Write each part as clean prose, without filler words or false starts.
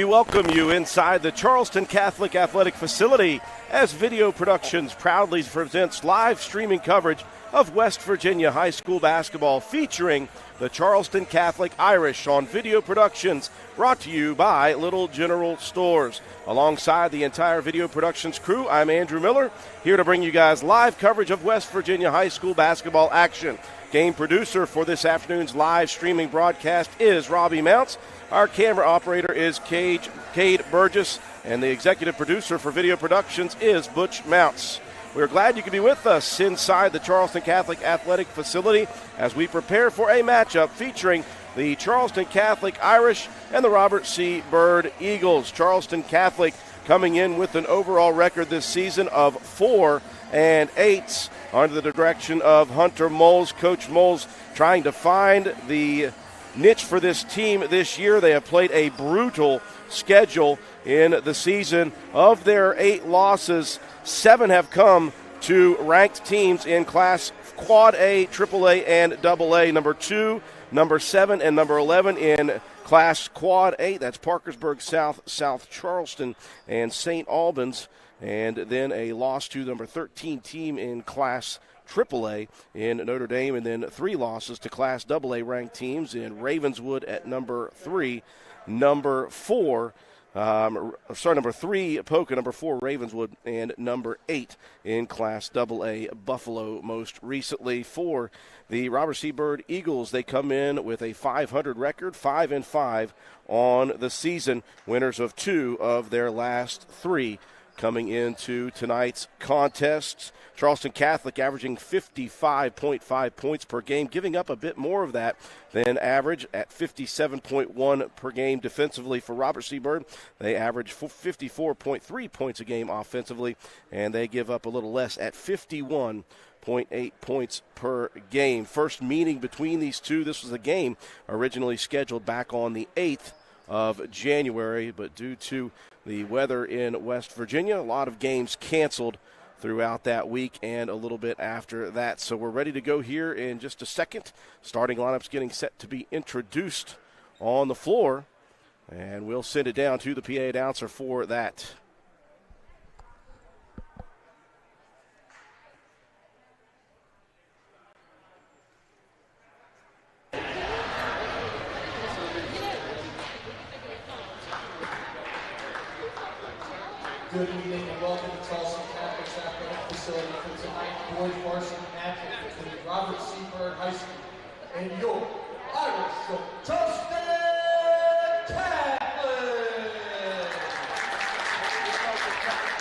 welcome you inside the Charleston Catholic Athletic Facility as Video Productions proudly presents live streaming coverage of West Virginia high school basketball featuring the Charleston Catholic Irish on Video Productions, brought to you by Little General Stores. Alongside the entire Video Productions crew, I'm Andrew Miller, here to bring you guys live coverage of West Virginia high school basketball action. Game producer for this afternoon's live streaming broadcast is Robbie Mounts. Our camera operator is Cade Burgess, and the executive producer for Video Productions is Butch Mounts. We're glad you can be with us inside the Charleston Catholic Athletic Facility as we prepare for a matchup featuring the Charleston Catholic Irish and the Robert C. Byrd Eagles. Charleston Catholic coming in with an overall record this season of 4-8 under the direction of Hunter Moles. Coach Moles trying to find the niche for this team this year. They have played a brutal schedule in the season. Of their 8 losses, 7 have come to ranked teams in Class Quad A, Triple A, and Double A. Number 2, number 7, and number 11 in Class Quad A. That's Parkersburg South, South Charleston, and St. Albans. And then a loss to number 13 team in Class AAA in Notre Dame, and then 3 losses to Class AA ranked teams in Ravenswood at number 3, number 3 Poca, number 4 Ravenswood, and number 8 in Class AA Buffalo most recently. For the Robert C. Byrd Eagles, they come in with a 500 record, 5-5 on the season, winners of 2 of their last 3 coming into tonight's contests. Charleston Catholic averaging 55.5 points per game, giving up a bit more of that than average at 57.1 per game defensively. For Robert C. Byrd, they average 54.3 points a game offensively, and they give up a little less at 51.8 points per game. First meeting between these two, this was a game originally scheduled back on the 8th of January, but due to the weather in West Virginia, a lot of games canceled throughout that week and a little bit after that. So we're ready to go here in just a second. Starting lineups getting set to be introduced on the floor, and we'll send it down to the PA announcer for that. Good evening and welcome to Charleston Catholic Athletic Facility for tonight's boys varsity matchup between Robert C. Byrd High School and your Irish from Charleston Catholic.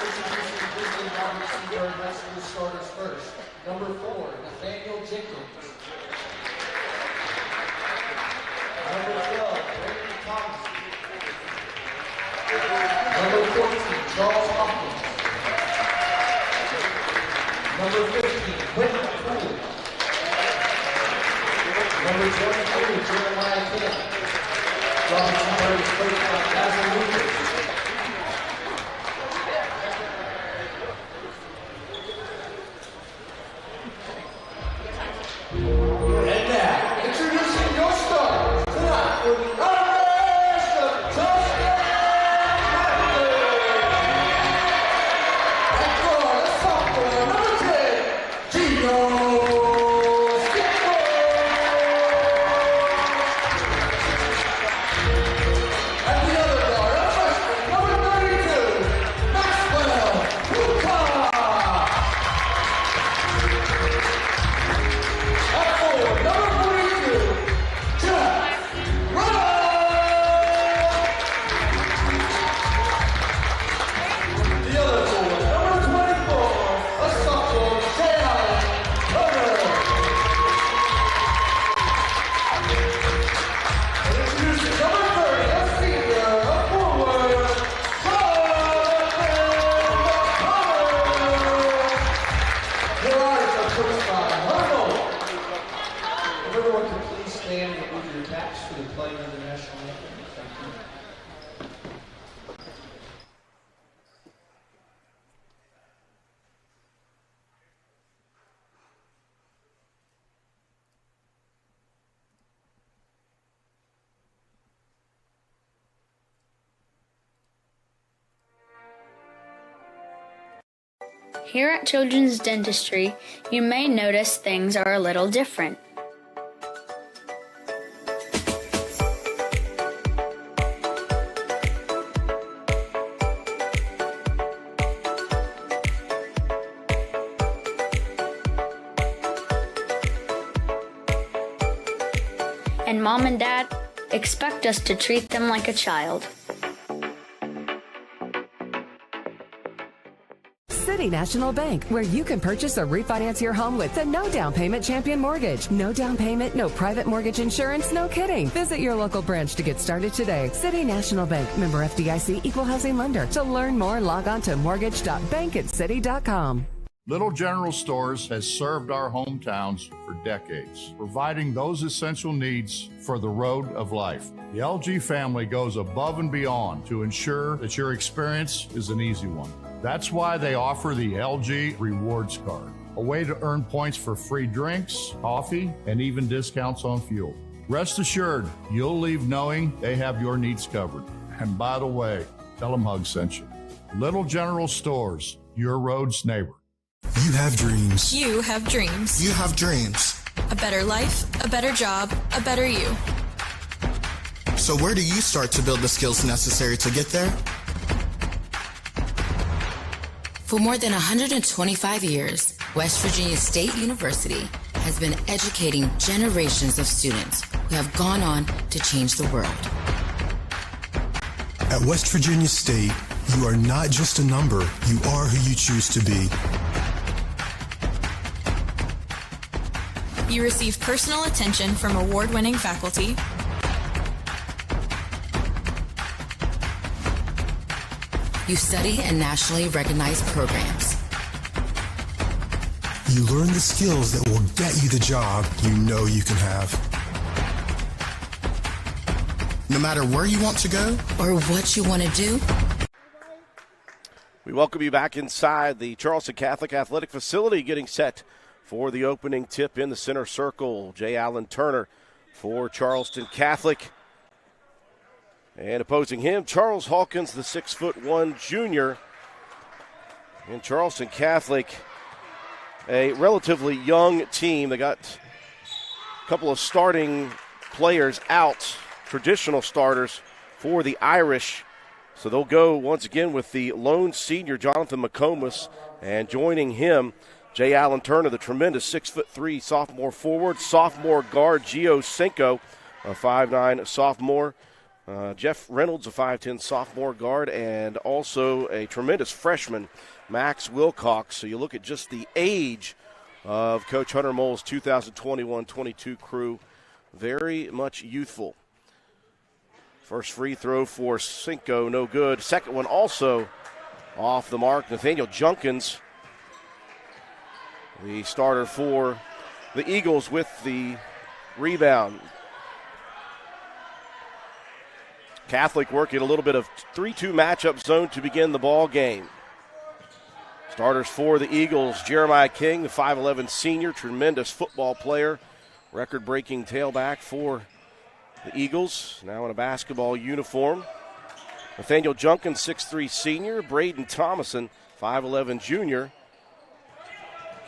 Introducing the visiting Robert C. Byrd High School starters first. Number 4, Nathaniel Jenkins. Number 12, Brandon Thomas. Number 14, Charles Hopkins. Number 15, Whitney Cooley. Number 22, Jeremiah Kim. Robinson Byrd is coached by Basil Lucas. And now, introducing your stars tonight for the Irish of Charleston. At the other guard, a Here at Children's Dentistry, you may notice things are a little different. And Mom and Dad expect us to treat them like a child. City National Bank, where you can purchase or refinance your home with the no down payment Champion Mortgage. No down payment, no private mortgage insurance, no kidding. Visit your local branch to get started today. City National Bank, member FDIC, equal housing lender. To learn more, log on to mortgage.bankatcity.com. Little General Stores has served our hometowns for decades, providing those essential needs for the road of life. The LG family goes above and beyond to ensure that your experience is an easy one. That's why they offer the LG Rewards Card, a way to earn points for free drinks, coffee, and even discounts on fuel. Rest assured, you'll leave knowing they have your needs covered. And by the way, tell them Hug sent you. Little General Stores, your road's neighbor. You have dreams. You have dreams. You have dreams. A better life, a better job, a better you. So where do you start to build the skills necessary to get there? For more than 125 years, West Virginia State University has been educating generations of students who have gone on to change the world. At West Virginia State, you are not just a number, you are who you choose to be. You receive personal attention from award-winning faculty, you study in nationally recognized programs. You learn the skills that will get you the job you know you can have. No matter where you want to go or what you want to do. We welcome you back inside the Charleston Catholic Athletic Facility, getting set for the opening tip in the center circle. J. Allen Turner for Charleston Catholic. And opposing him, Charles Hawkins, the 6'1" junior. And Charleston Catholic, a relatively young team. They got a couple of starting players out, traditional starters for the Irish. So they'll go once again with the lone senior, Jonathan McComas, and joining him, J. Allen Turner, the tremendous 6'3" sophomore forward, sophomore guard Gio Cinco, a 5'9" sophomore, Jeff Reynolds, a 5'10" sophomore guard, and also a tremendous freshman, Max Wilcox. So you look at just the age of Coach Hunter Mole's 2021-22 crew, very much youthful. First free throw for Cinco, no good. Second one also off the mark. Nathaniel Junkins, the starter for the Eagles, with the rebound. Catholic working a little bit of 3-2 matchup zone to begin the ball game. Starters for the Eagles, Jeremiah King, the 5'11" senior, tremendous football player, record-breaking tailback for the Eagles, now in a basketball uniform. Nathaniel Junkins, 6'3" senior. Braden Thomason, 5'11" junior.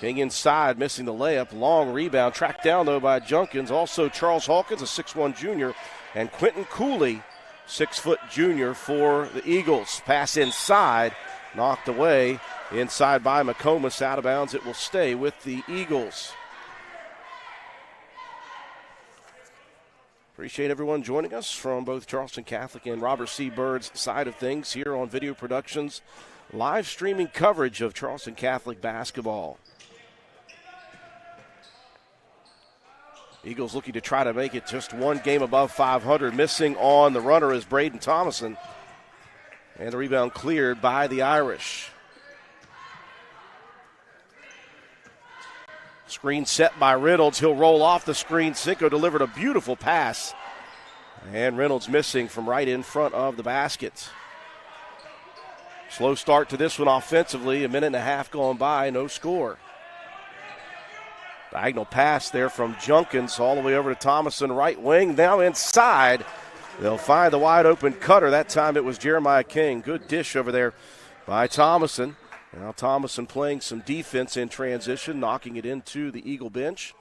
King inside, missing the layup. Long rebound, tracked down, though, by Junkins. Also Charles Hawkins, a 6'1" junior. And Quentin Cooley, 6' junior for the Eagles. Pass inside, knocked away. Inside by McComas, out of bounds. It will stay with the Eagles. Appreciate everyone joining us from both Charleston Catholic and Robert C. Byrd's side of things here on Video Productions. Live streaming coverage of Charleston Catholic basketball. Eagles looking to try to make it just one game above 500. Missing on the runner is Braden Thomason. And the rebound cleared by the Irish. Screen set by Reynolds. He'll roll off the screen. Cinco delivered a beautiful pass. And Reynolds missing from right in front of the basket. Slow start to this one offensively. A minute and a half gone by. No score. Diagonal pass there from Junkins all the way over to Thomason, right wing. Now inside. They'll find the wide open cutter. That time it was Jeremiah King. Good dish over there by Thomason. Now Thomason playing some defense in transition, knocking it into the Eagle bench.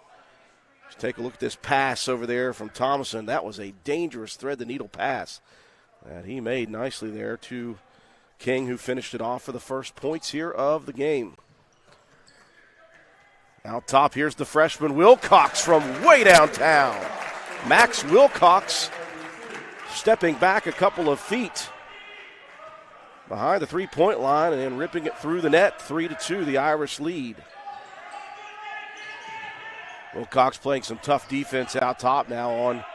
Let's take a look at this pass over there from Thomason. That was a dangerous thread-the-needle pass that he made nicely there to King, who finished it off for the first points here of the game. Out top, here's the freshman Wilcox from way downtown. Max Wilcox stepping back a couple of feet behind the three-point line and then ripping it through the net. 3-2, the Irish lead. Wilcox playing some tough defense out top now on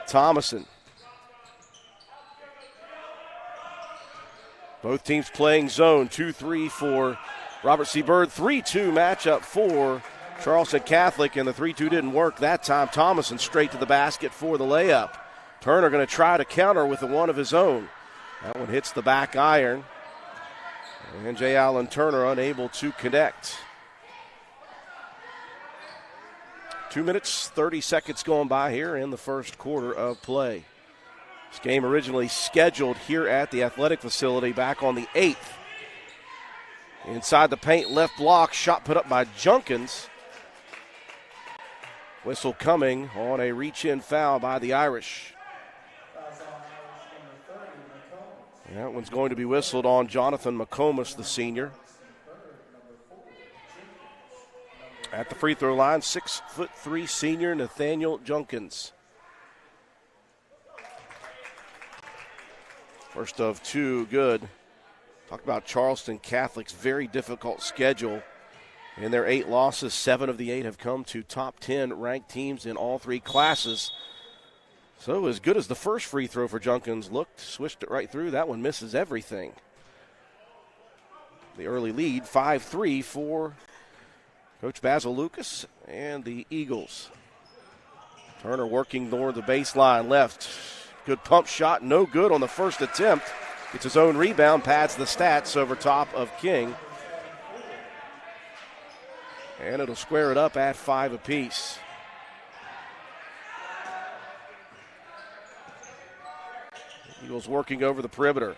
Thomason. Both teams playing zone. 2-3 for Robert C. Byrd. 3-2 matchup for Charleston Catholic, and the 3-2 didn't work that time. Thomason straight to the basket for the layup. Turner going to try to counter with the one of his own. That one hits the back iron. And J. Allen Turner unable to connect. 2 minutes, 30 seconds going by here in the first quarter of play. This game originally scheduled here at the athletic facility back on the 8th. Inside the paint, left block, shot put up by Junkins. Whistle coming on a reach-in foul by the Irish. That one's going to be whistled on Jonathan McComas, the senior. At the free throw line, 6'3" senior Nathaniel Junkins. First of two, good. Talk about Charleston Catholic's very difficult schedule. In their 8 losses, 7 of the 8 have come to top 10 ranked teams in all 3 classes. So as good as the first free throw for Junkins looked, switched it right through. That one misses everything. The early lead, 5-3 for Coach Basil Lucas and the Eagles. Turner working toward the baseline left. Good pump shot, no good on the first attempt. Gets his own rebound, pads the stats over top of King. And it'll square it up at 5 apiece. Eagles working over the perimeter.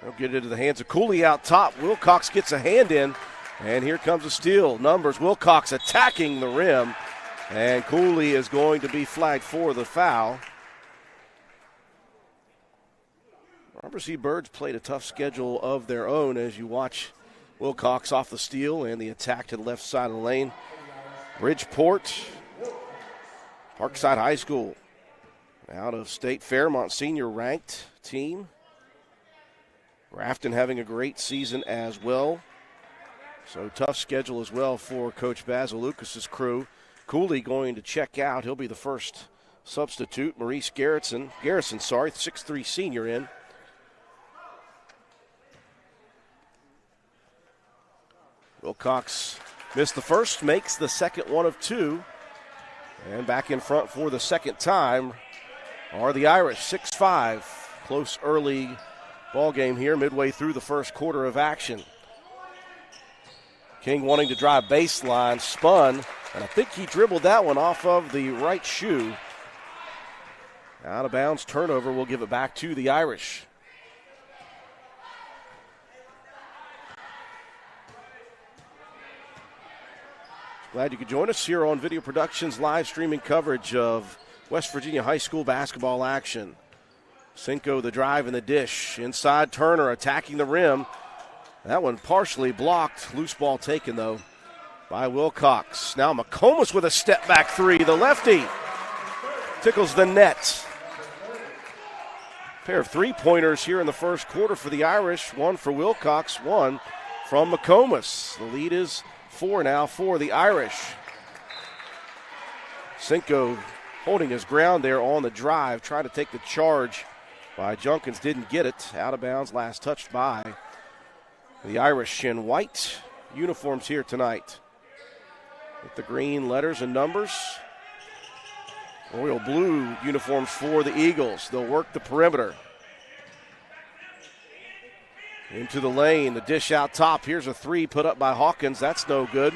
They'll get it into the hands of Cooley out top. Wilcox gets a hand in, and here comes a steal. Numbers, Wilcox attacking the rim, and Cooley is going to be flagged for the foul. Robert C. Byrd's played a tough schedule of their own as you watch Wilcox off the steal and the attack to the left side of the lane. Bridgeport, Parkside High School, out of state Fairmont senior ranked team. Grafton having a great season as well. So tough schedule as well for Coach Basil Lucas's crew. Cooley going to check out. He'll be the first substitute. Maurice Garrison, 6'3" senior in. Wilcox missed the first, makes the second one of 2. And back in front for the second time are the Irish, 6-5. Close early ball game here, midway through the first quarter of action. King wanting to drive baseline, spun, and I think he dribbled that one off of the right shoe. Out of bounds, turnover, will give it back to the Irish. Glad you could join us here on Video Productions live streaming coverage of West Virginia high school basketball action. Cinco the drive and the dish. Inside Turner attacking the rim. That one partially blocked. Loose ball taken, though, by Wilcox. Now McComas with a step-back 3. The lefty tickles the net. Pair of three-pointers here in the first quarter for the Irish. One for Wilcox, one from McComas. The lead is 4 now for the Irish. Cinco holding his ground there on the drive, trying to take the charge by Junkins. Didn't get it. Out of bounds, last touched by the Irish in white uniforms here tonight. With the green letters and numbers. Royal blue uniforms for the Eagles. They'll work the perimeter. Into the lane, the dish out top. Here's a 3 put up by Hawkins. That's no good.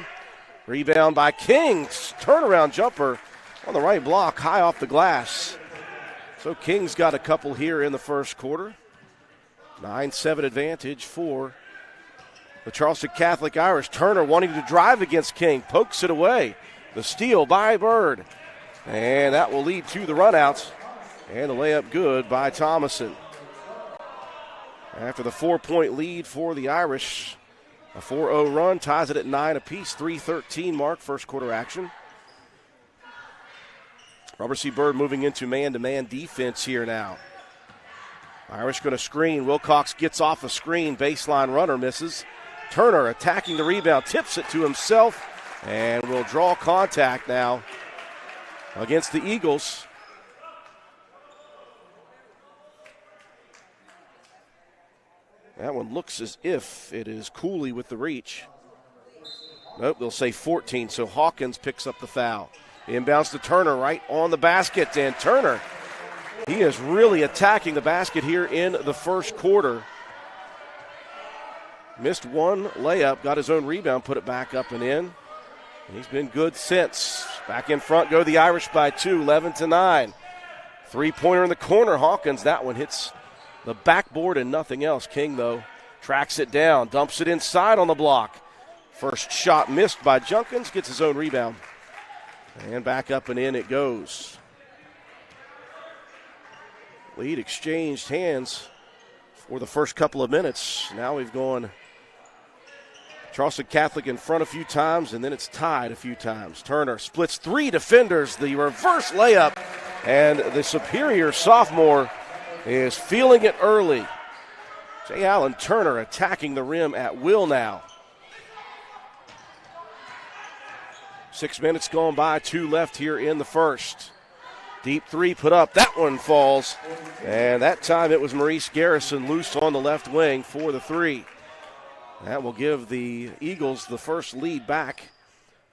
Rebound by King. Turnaround jumper on the right block, high off the glass. So King's got a couple here in the first quarter. 9-7 advantage for the Charleston Catholic Irish. Turner wanting to drive against King, pokes it away. The steal by Byrd. And that will lead to the runouts. And the layup good by Thomason. After the 4-point lead for the Irish, a 4-0 run ties it at 9 apiece, 3:13 mark, first quarter action. Robert C. Byrd moving into man-to-man defense here now. Irish going to screen. Wilcox gets off a screen. Baseline runner misses. Turner attacking the rebound, tips it to himself, and will draw contact now against the Eagles. That one looks as if it is Cooley with the reach. Nope, they'll say 14, so Hawkins picks up the foul. Inbounds to Turner right on the basket, and Turner, he is really attacking the basket here in the first quarter. Missed one layup, got his own rebound, put it back up and in. He's been good since. Back in front go the Irish by 2, 11-9. Three-pointer in the corner, Hawkins, that one hits the backboard and nothing else. King, though, tracks it down, dumps it inside on the block. First shot missed by Junkins, gets his own rebound. And back up and in it goes. Lead exchanged hands for the first couple of minutes. Now we've gone Charleston Catholic in front a few times, and then it's tied a few times. Turner splits three defenders, the reverse layup, and the superior sophomore is feeling it early. J. Allen Turner attacking the rim at will now. 6 minutes gone by, 2 left here in the first. Deep three put up, that one falls, and that time it was Maurice Garrison loose on the left wing for the three. That will give the Eagles the first lead back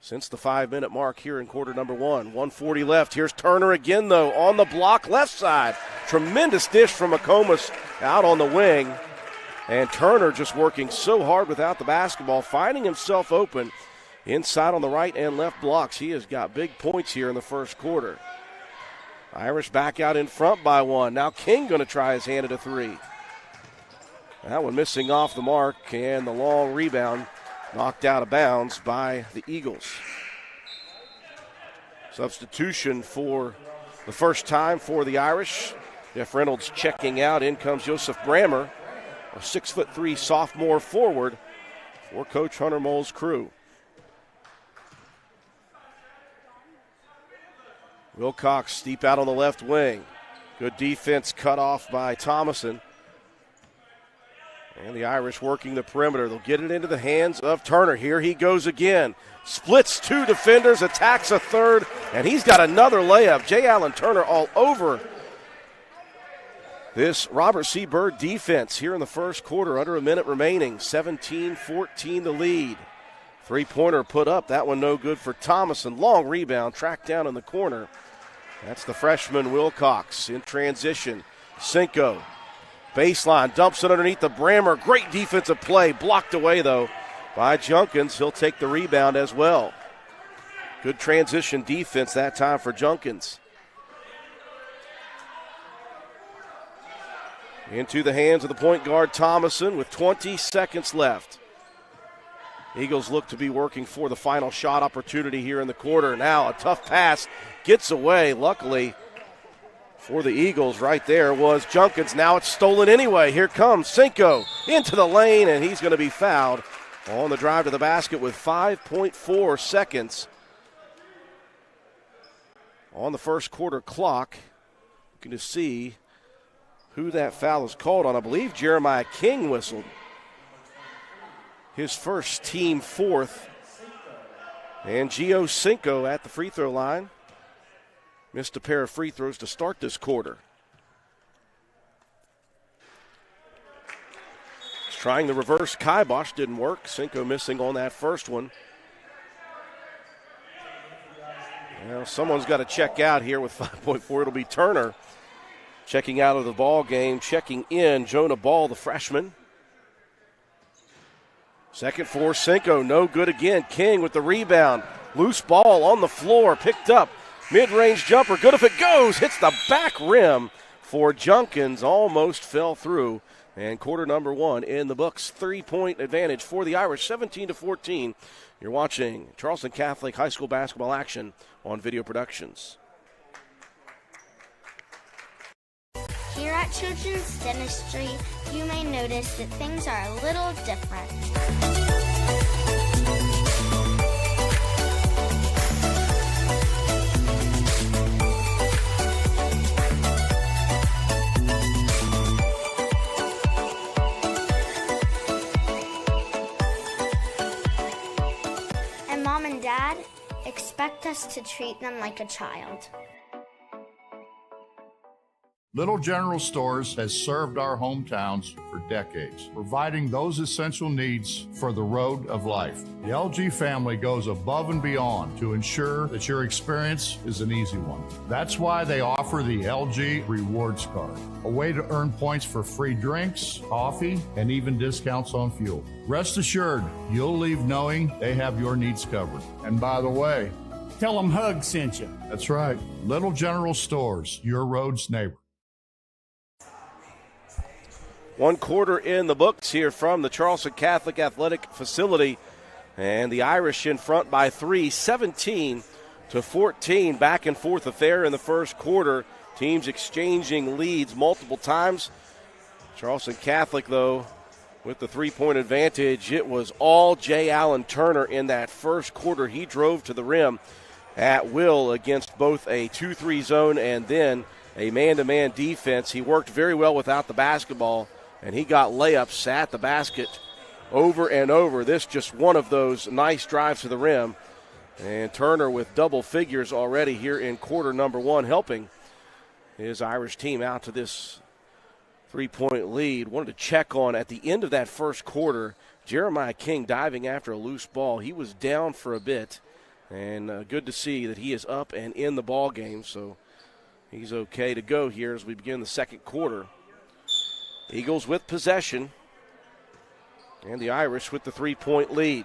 since the 5-minute mark here in quarter number 1. 1:40 left. Here's Turner again, though, on the block left side. Tremendous dish from McComas out on the wing. And Turner just working so hard without the basketball, finding himself open inside on the right and left blocks. He has got big points here in the first quarter. Irish back out in front by 1. Now King going to try his hand at a three. That one missing off the mark, and the long rebound knocked out of bounds by the Eagles. Substitution for the first time for the Irish. Jeff Reynolds checking out. In comes Joseph Brammer, a 6'3" sophomore forward for Coach Hunter Moll's crew. Wilcox deep out on the left wing. Good defense cut off by Thomason. And the Irish working the perimeter. They'll get it into the hands of Turner. Here he goes again. Splits two defenders, attacks a third, and he's got another layup. J. Allen Turner all over this Robert C. Byrd defense here in the first quarter. Under a minute remaining. 17-14 the lead. Three-pointer put up. That one no good for Thomason. Long rebound, tracked down in the corner. That's the freshman Wilcox in transition. Cinco. Baseline, dumps it underneath the Brammer. Great defensive play, blocked away, though, by Junkins. He'll take the rebound as well. Good transition defense that time for Junkins. Into the hands of the point guard, Thomason, with 20 seconds left. Eagles look to be working for the final shot opportunity here in the quarter. Now a tough pass gets away, luckily, for the Eagles right there was Junkins. Now it's stolen anyway. Here comes Cinco into the lane, and he's going to be fouled on the drive to the basket with 5.4 seconds on the first quarter clock. Looking to see who that foul is called on. I believe Jeremiah King whistled. His first, team fourth. And Gio Cinco at the free throw line. Missed a pair of free throws to start this quarter. He's trying the reverse kibosh, didn't work. Cinco missing on that first one. Well, someone's got to check out here with 5.4. It'll be Turner checking out of the ball game. Checking in, Jonah Ball, the freshman. Second for Cinco, no good again. King with the rebound. Loose ball on the floor, picked up. Mid-range jumper, good if it goes. Hits the back rim for Junkins. Almost fell through. And quarter number one in the books. 3-point advantage for the Irish, 17-14. You're watching Charleston Catholic High School basketball action on Video Productions. Here at Children's Dentistry, you may notice that things are a little different. And Mom and Dad expect us to treat them like a child. Little General Stores has served our hometowns for decades, providing those essential needs for the road of life. The LG family goes above and beyond to ensure that your experience is an easy one. That's why they offer the LG Rewards Card, a way to earn points for free drinks, coffee, and even discounts on fuel. Rest assured, you'll leave knowing they have your needs covered. And by the way, tell them Hug sent you. That's right. Little General Stores, your road's neighbor. 1 quarter in the books here from the Charleston Catholic Athletic Facility. And the Irish in front by 3, 17-14. Back and forth affair in the first quarter. Teams exchanging leads multiple times. Charleston Catholic, though, with the 3-point advantage. It was all Jay Allen Turner in that first quarter. He drove to the rim at will against both a 2-3 zone and then a man-to-man defense. He worked very well without the basketball, and he got layups at the basket over and over. This just one of those nice drives to the rim. And Turner with double figures already here in quarter number one, helping his Irish team out to this 3-point lead. Wanted to check on, at the end of that first quarter, Jeremiah King diving after a loose ball. He was down for a bit, and good to see that he is up and in the ball game. So he's okay to go here as we begin the second quarter. Eagles with possession, and the Irish with the 3-point lead.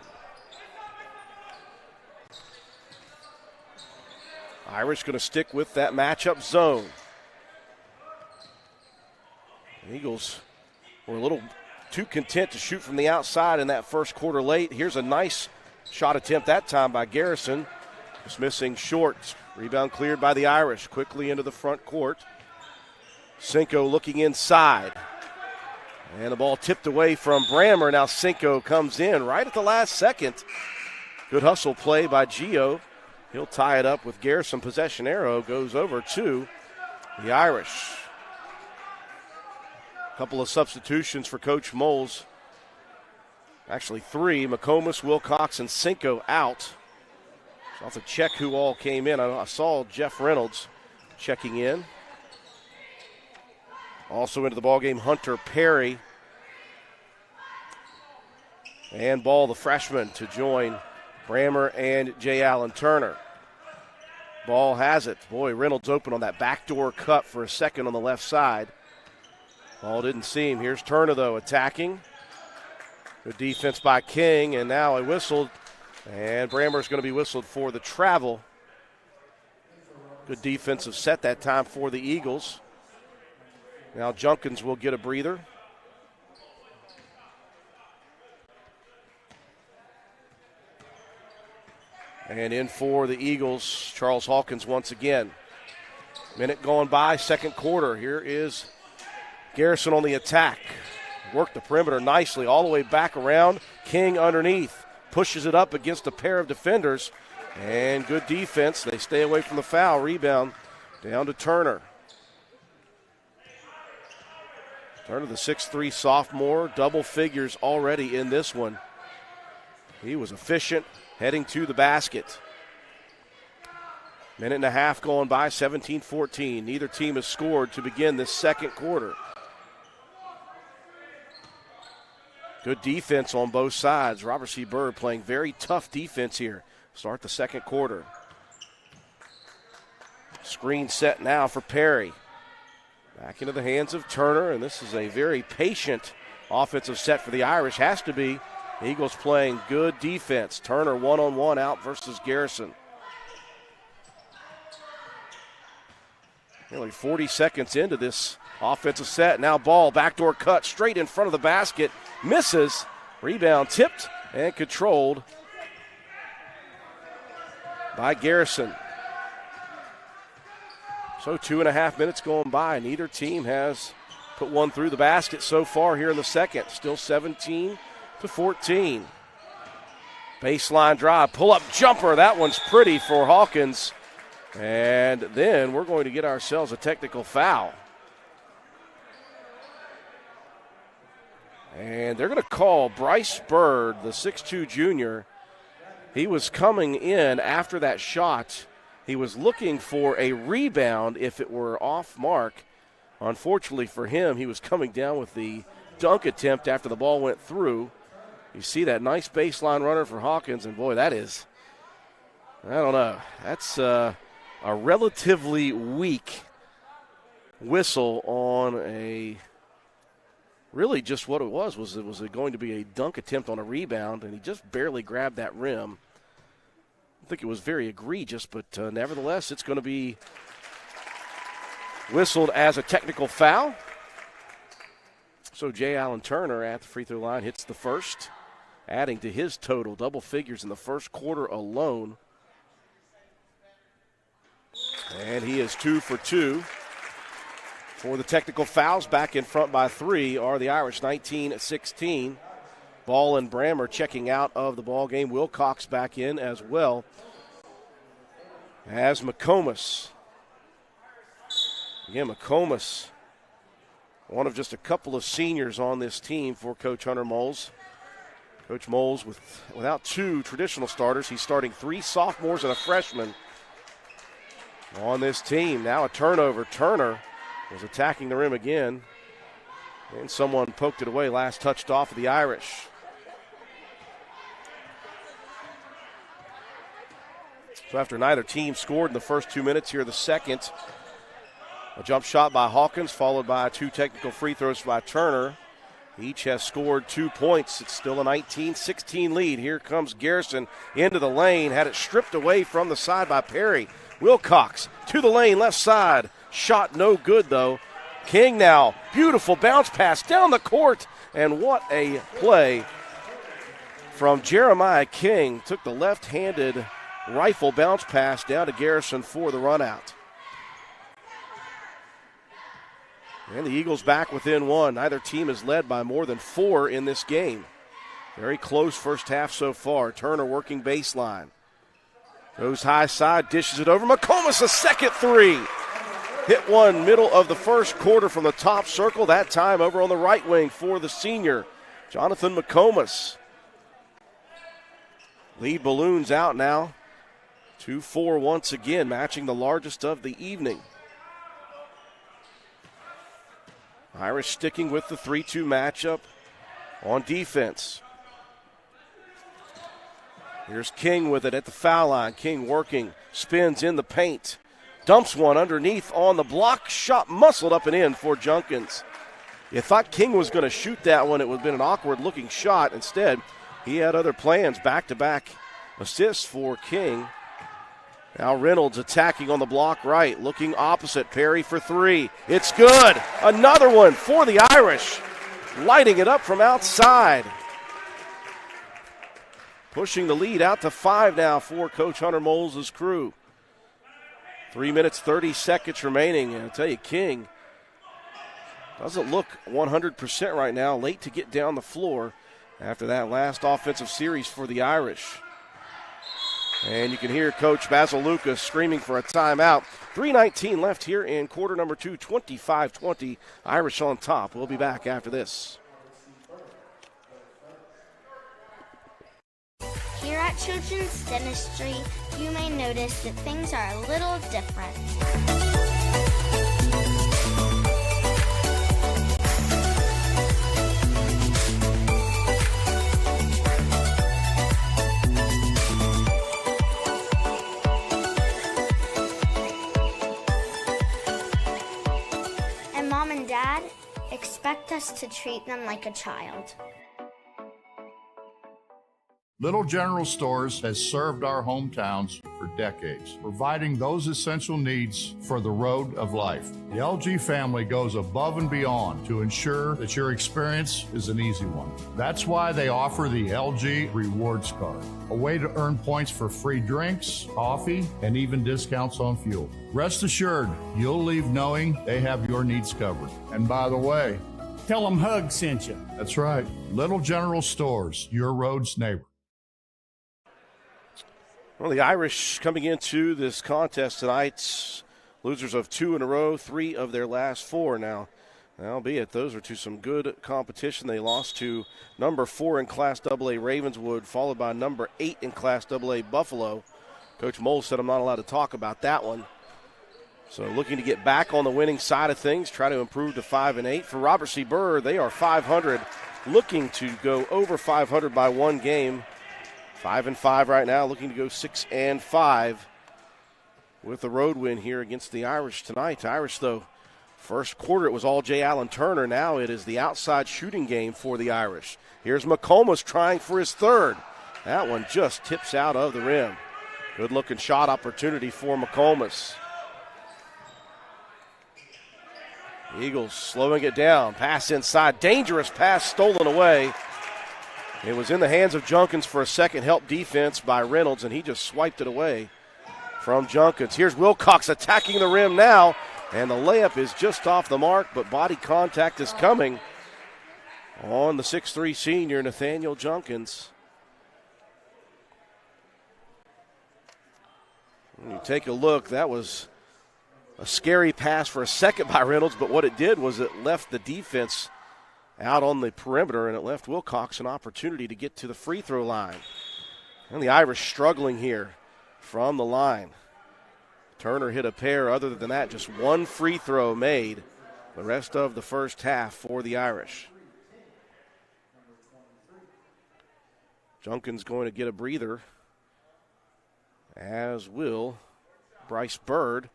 Irish going to stick with that matchup zone. The Eagles were a little too content to shoot from the outside in that first quarter late. Here's a nice shot attempt that time by Garrison. Just missing short. Rebound cleared by the Irish. Quickly into the front court. Cinco looking inside. And the ball tipped away from Brammer. Now Cinco comes in right at the last second. Good hustle play by Gio. He'll tie it up with Garrison. Possession arrow goes over to the Irish. A couple of substitutions for Coach Moles. Actually 3. McComas, Wilcox, and Cinco out. So I'll have to check who all came in. I saw Jeff Reynolds checking in. Also into the ballgame, Hunter Perry. And Ball, the freshman, to join Brammer and Jay Allen Turner. Ball has it. Boy, Reynolds open on that backdoor cut for a second on the left side. Ball didn't see him. Here's Turner, though, attacking. Good defense by King, and now a whistle. And Brammer's going to be whistled for the travel. Good defensive set that time for the Eagles. Now Junkins will get a breather. And in for the Eagles, Charles Hawkins once again. Minute going by, second quarter. Here is Garrison on the attack. Worked the perimeter nicely all the way back around. King underneath. Pushes it up against a pair of defenders. And good defense. They stay away from the foul. Rebound down to Turner. Turner, the 6'3 sophomore, double figures already in this one. He was efficient heading to the basket. Minute and a half going by, 17-14. Neither team has scored to begin this second quarter. Good defense on both sides. Robert C. Byrd playing very tough defense here. Start the second quarter. Screen set now for Perry. Back into the hands of Turner, and this is a very patient offensive set for the Irish. Has to be. Eagles playing good defense. Turner one-on-one out versus Garrison. Nearly 40 seconds into this Offensive set, now ball, backdoor cut, straight in front of the basket, misses, rebound tipped and controlled by Garrison. So 2.5 minutes going by. Neither team has put one through the basket so far here in the second. Still 17-14. Baseline drive, pull-up jumper. That one's pretty for Hawkins. And then we're going to get ourselves a technical foul. And they're going to call Bryce Byrd, the 6'2 junior. He was coming in after that shot. He was looking for a rebound if it were off mark. Unfortunately for him, he was coming down with the dunk attempt after the ball went through. You see that nice baseline runner for Hawkins, and boy, that is, I don't know, that's a relatively weak whistle on a, really just what it was going to be a dunk attempt on a rebound, and he just barely grabbed that rim. I think it was very egregious, but nevertheless, it's going to be whistled as a technical foul. So Jay Allen Turner at the free throw line hits the first, adding to his total, double figures in the first quarter alone. And he is 2 for 2. For the technical fouls, back in front by 3 are the Irish, 19-16. Ball and Brammer checking out of the ball game. Wilcox back in as well as McComas. Again, McComas, one of just a couple of seniors on this team for Coach Hunter Moles. Coach Moles without 2 traditional starters. He's starting 3 sophomores and a freshman on this team. Now a turnover. Turner was attacking the rim again, and someone poked it away. Last touched off of the Irish. So after neither team scored in the first 2 minutes, here the second. A jump shot by Hawkins, followed by 2 technical free throws by Turner. Each has scored 2 points. It's still a 19-16 lead. Here comes Garrison into the lane. Had it stripped away from the side by Perry. Wilcox to the lane, left side. Shot no good, though. King now, beautiful bounce pass down the court. And what a play from Jeremiah King. Took the left-handed rifle bounce pass down to Garrison for the run out. And the Eagles back within 1. Neither team is led by more than 4 in this game. Very close first half so far. Turner working baseline. Goes high side, dishes it over. McComas, a second 3. Hit one middle of the first quarter from the top circle. That time over on the right wing for the senior, Jonathan McComas. Lead balloons out now. 2-4 once again, matching the largest of the evening. Irish sticking with the 3-2 matchup on defense. Here's King with it at the foul line. King working, spins in the paint. Dumps one underneath on the block. Shot muscled up and in for Junkins. You thought King was going to shoot that one. It would have been an awkward-looking shot. Instead, he had other plans. Back-to-back assists for King. Now Reynolds attacking on the block right, looking opposite. Perry for 3. It's good. Another one for the Irish. Lighting it up from outside. Pushing the lead out to 5 now for Coach Hunter Moles' crew. 3 minutes, 30 seconds remaining. And I'll tell you, King doesn't look 100% right now. Late to get down the floor after that last offensive series for the Irish. And you can hear Coach Basil Lucas screaming for a timeout. 3:19 left here in quarter number 2, 25-20. Irish on top. We'll be back after this. Here at Children's Dentistry, you may notice that things are a little different. And Mom and Dad expect us to treat them like a child. Little General Stores has served our hometowns for decades, providing those essential needs for the road of life. The LG family goes above and beyond to ensure that your experience is an easy one. That's why they offer the LG Rewards Card, a way to earn points for free drinks, coffee, and even discounts on fuel. Rest assured, you'll leave knowing they have your needs covered. And by the way, tell them Hug sent you. That's right. Little General Stores, your road's neighbor. Well, the Irish coming into this contest tonight, losers of 2 in a row, 3 of their last 4 now. Albeit those are to some good competition. They lost to number 4 in Class AA Ravenswood, followed by number 8 in Class AA Buffalo. Coach Moles said I'm not allowed to talk about that one. So looking to get back on the winning side of things, try to improve to 5-8. For Robert C. Byrd, they are 500, looking to go over 500 by 1 game. 5-5 right now, looking to go 6-5 with the road win here against the Irish tonight. Irish, though, first quarter it was all J. Allen Turner. Now it is the outside shooting game for the Irish. Here's McComas trying for his third. That one just tips out of the rim. Good-looking shot opportunity for McComas. Eagles slowing it down. Pass inside. Dangerous pass stolen away. It was in the hands of Junkins for a second help defense by Reynolds, and he just swiped it away from Junkins. Here's Wilcox attacking the rim now, and the layup is just off the mark, but body contact is coming on the 6'3 senior, Nathaniel Junkins. When you take a look, that was a scary pass for a second by Reynolds, but what it did was it left the defense out on the perimeter, and it left Wilcox an opportunity to get to the free throw line. And the Irish struggling here from the line. Turner hit a pair. Other than that, just one free throw made the rest of the first half for the Irish. Junkins going to get a breather, as will Bryce Byrd.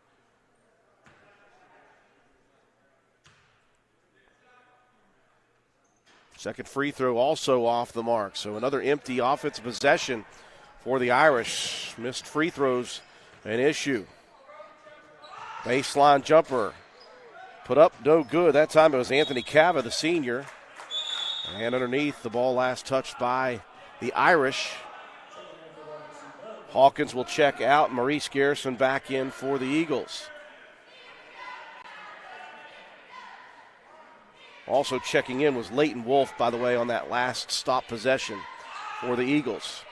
Second free throw also off the mark. So another empty offensive possession for the Irish. Missed free throws, an issue. Baseline jumper. Put up, no good. That time it was Anthony Cava, the senior. And underneath, the ball last touched by the Irish. Hawkins will check out. Maurice Garrison back in for the Eagles. Also checking in was Leighton Wolf, by the way, on that last stop possession for the Eagles.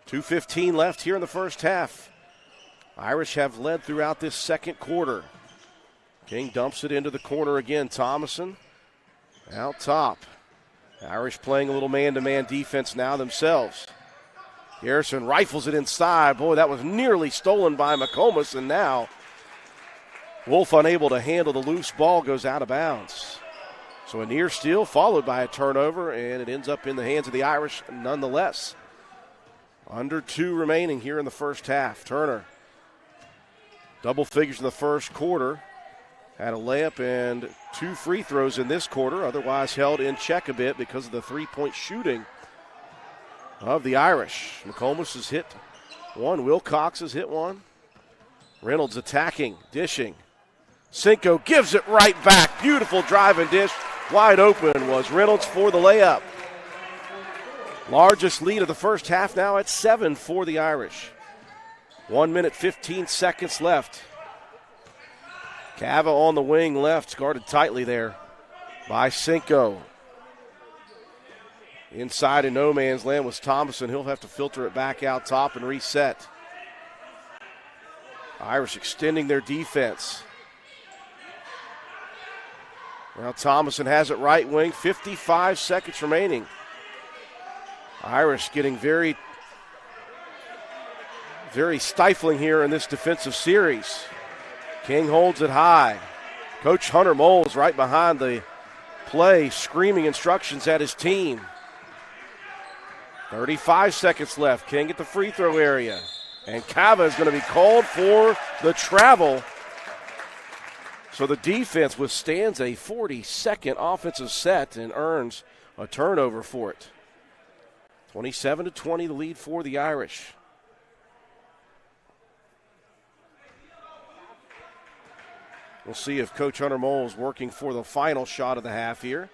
2:15 left here in the first half. Irish have led throughout this second quarter. King dumps it into the corner again. Thomason out top. Irish playing a little man-to-man defense now themselves. Garrison rifles it inside. Boy, that was nearly stolen by McComas, and now Wolf unable to handle the loose ball, goes out of bounds. So a near steal followed by a turnover, and it ends up in the hands of the Irish nonetheless. Under 2 remaining here in the first half. Turner, double figures in the first quarter. Had a layup and 2 free throws in this quarter, otherwise held in check a bit because of the three-point shooting of the Irish. McComas has hit one. Wilcox has hit one. Reynolds attacking, dishing. Cinco gives it right back. Beautiful drive and dish. Wide open was Reynolds for the layup. Largest lead of the first half now at 7 for the Irish. 1 minute, 15 seconds left. Cava on the wing left, guarded tightly there by Cinco. Inside in no man's land was Thomason. He'll have to filter it back out top and reset. Irish extending their defense. Now Thomason has it right wing, 55 seconds remaining. Irish getting very, very stifling here in this defensive series. King holds it high. Coach Hunter Moles right behind the play, screaming instructions at his team. 35 seconds left. King at the free throw area. And Cava is going to be called for the travel. So the defense withstands a 40-second offensive set and earns a turnover for it. 27-20, the lead for the Irish. We'll see if Coach Hunter Mole is working for the final shot of the half here.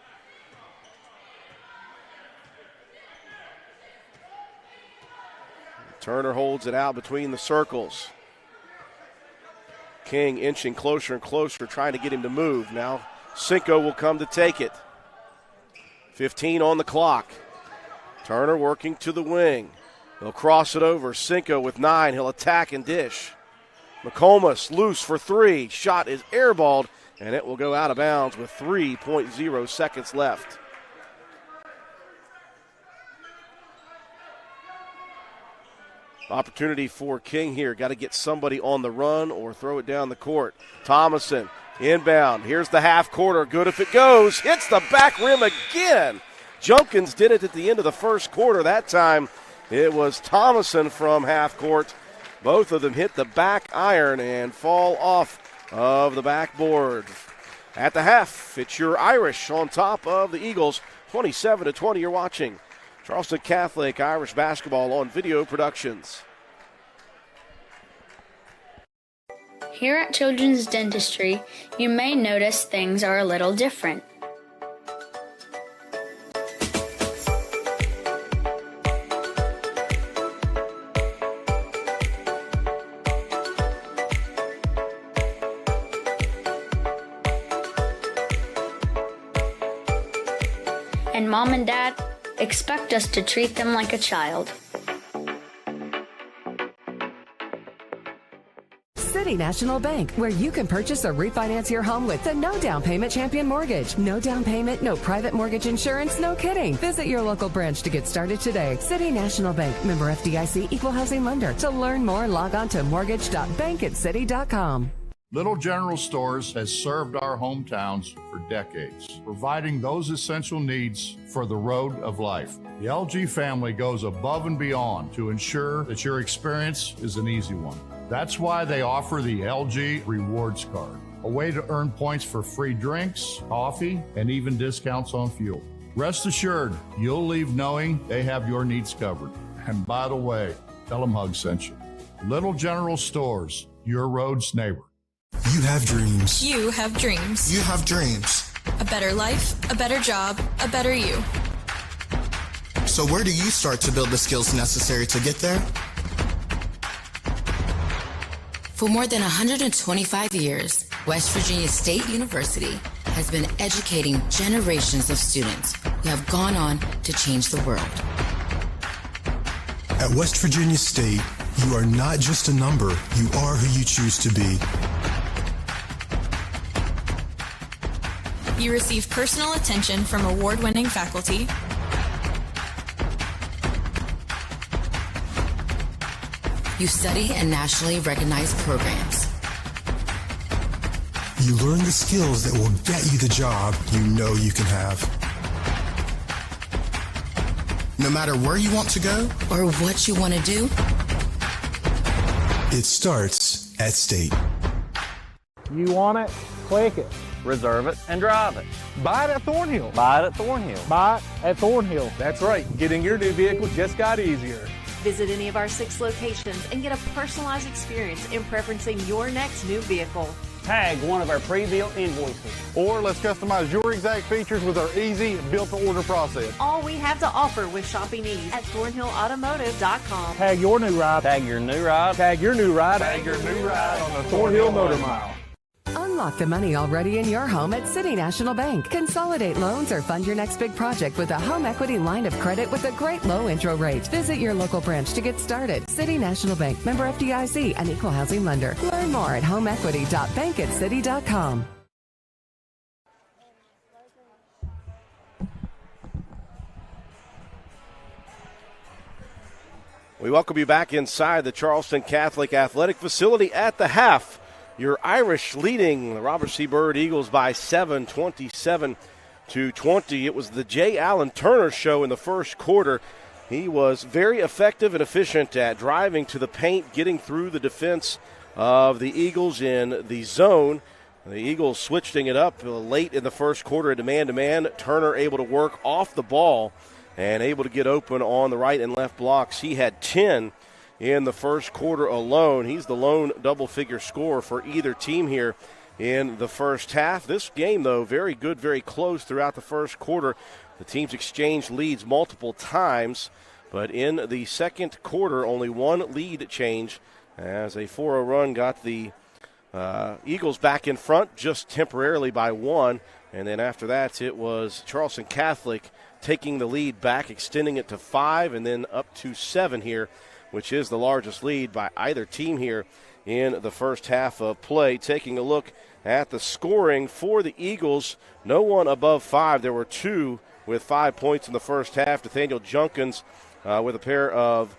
Turner holds it out between the circles. King inching closer and closer, trying to get him to move. Now Cinco will come to take it. 15 on the clock. Turner working to the wing. He'll cross it over. Cinco with 9. He'll attack and dish. McComas loose for 3. Shot is airballed, and it will go out of bounds with 3.0 seconds left. Opportunity for King here. Got to get somebody on the run or throw it down the court. Thomason inbound. Here's the half quarter. Good if it goes. Hits the back rim again. Junkins did it at the end of the first quarter. That time it was Thomason from half court. Both of them hit the back iron and fall off of the backboard. At the half, it's your Irish on top of the Eagles. 27-20, you're watching Charleston Catholic Irish basketball on Video Productions. Here at Children's Dentistry, you may notice things are a little different. And Mom and Dad expect us to treat them like a child. City National Bank, where you can purchase or refinance your home with the no down payment champion mortgage. No down payment, no private mortgage insurance, no kidding. Visit your local branch to get started today. City National Bank, member FDIC, equal housing lender. To learn more, log on to mortgage.bankatcity.com. Little General Stores has served our hometowns for decades, providing those essential needs for the road of life. The LG family goes above and beyond to ensure that your experience is an easy one. That's why they offer the LG Rewards Card, a way to earn points for free drinks, coffee, and even discounts on fuel. Rest assured, you'll leave knowing they have your needs covered. And by the way, tell them Hug sent you. Little General Stores, your road's neighbor. You have dreams. You have dreams. You have dreams. A better life, a better job, a better you. So where do you start to build the skills necessary to get there? For more than 125 years, West Virginia State University has been educating generations of students who have gone on to change the world. At West Virginia State, you are not just a number, you are who you choose to be. You receive personal attention from award-winning faculty. You study in nationally recognized programs. You learn the skills that will get you the job you know you can have. No matter where you want to go or what you want to do, it starts at State. You want it? Click it. Reserve it and drive it. Buy it at Thornhill. Buy it at Thornhill. Buy it at Thornhill. That's right. Getting your new vehicle just got easier. Visit any of our 6 locations and get a personalized experience in preferencing your next new vehicle. Tag one of our pre-built invoices. Or let's customize your exact features with our easy built-to-order process. All we have to offer with shopping ease at ThornhillAutomotive.com. Tag your new ride. Tag your new ride. Tag your new ride. Tag your new ride on the Thornhill Motor Mile. Unlock the money already in your home at City National Bank. Consolidate loans or fund your next big project with a home equity line of credit with a great low intro rate. Visit your local branch to get started. City National Bank, member FDIC, an equal housing lender. Learn more at homeequity.bankatcity.com. We welcome you back inside the Charleston Catholic Athletic Facility at the half. Your Irish leading the Robert C. Byrd Eagles by 7, 27-20. It was the J. Allen Turner show in the first quarter. He was very effective and efficient at driving to the paint, getting through the defense of the Eagles in the zone. The Eagles switching it up late in the first quarter into man-to-man. Turner able to work off the ball and able to get open on the right and left blocks. He had 10 in the first quarter alone. He's the lone double-figure scorer for either team here in the first half. This game, though, very good, very close throughout the first quarter. The teams exchanged leads multiple times, but in the second quarter, only one lead change as a 4-0 run got the Eagles back in front just temporarily by 1, and then after that it was Charleston Catholic taking the lead back, extending it to 5 and then up to 7 here, which is the largest lead by either team here in the first half of play. Taking a look at the scoring for the Eagles, no one above 5. There were 2 with 5 points in the first half. Nathaniel Junkins with a pair of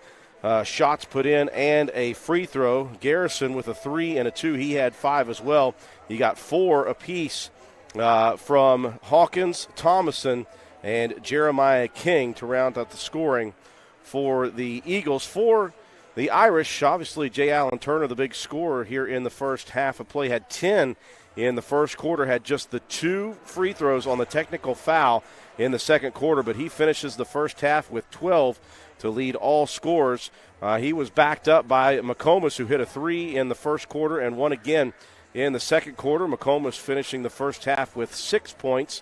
shots put in and a free throw. Garrison with a 3 and a 2. He had 5 as well. He got 4 apiece from Hawkins, Thomason, and Jeremiah King to round out the scoring for the Eagles. For the Irish, obviously J. Allen Turner, the big scorer here in the first half of play, had 10 in the first quarter, had just the 2 free throws on the technical foul in the second quarter, but he finishes the first half with 12 to lead all scorers. He was backed up by McComas, who hit a 3 in the first quarter and 1 again in the second quarter. McComas finishing the first half with 6 points,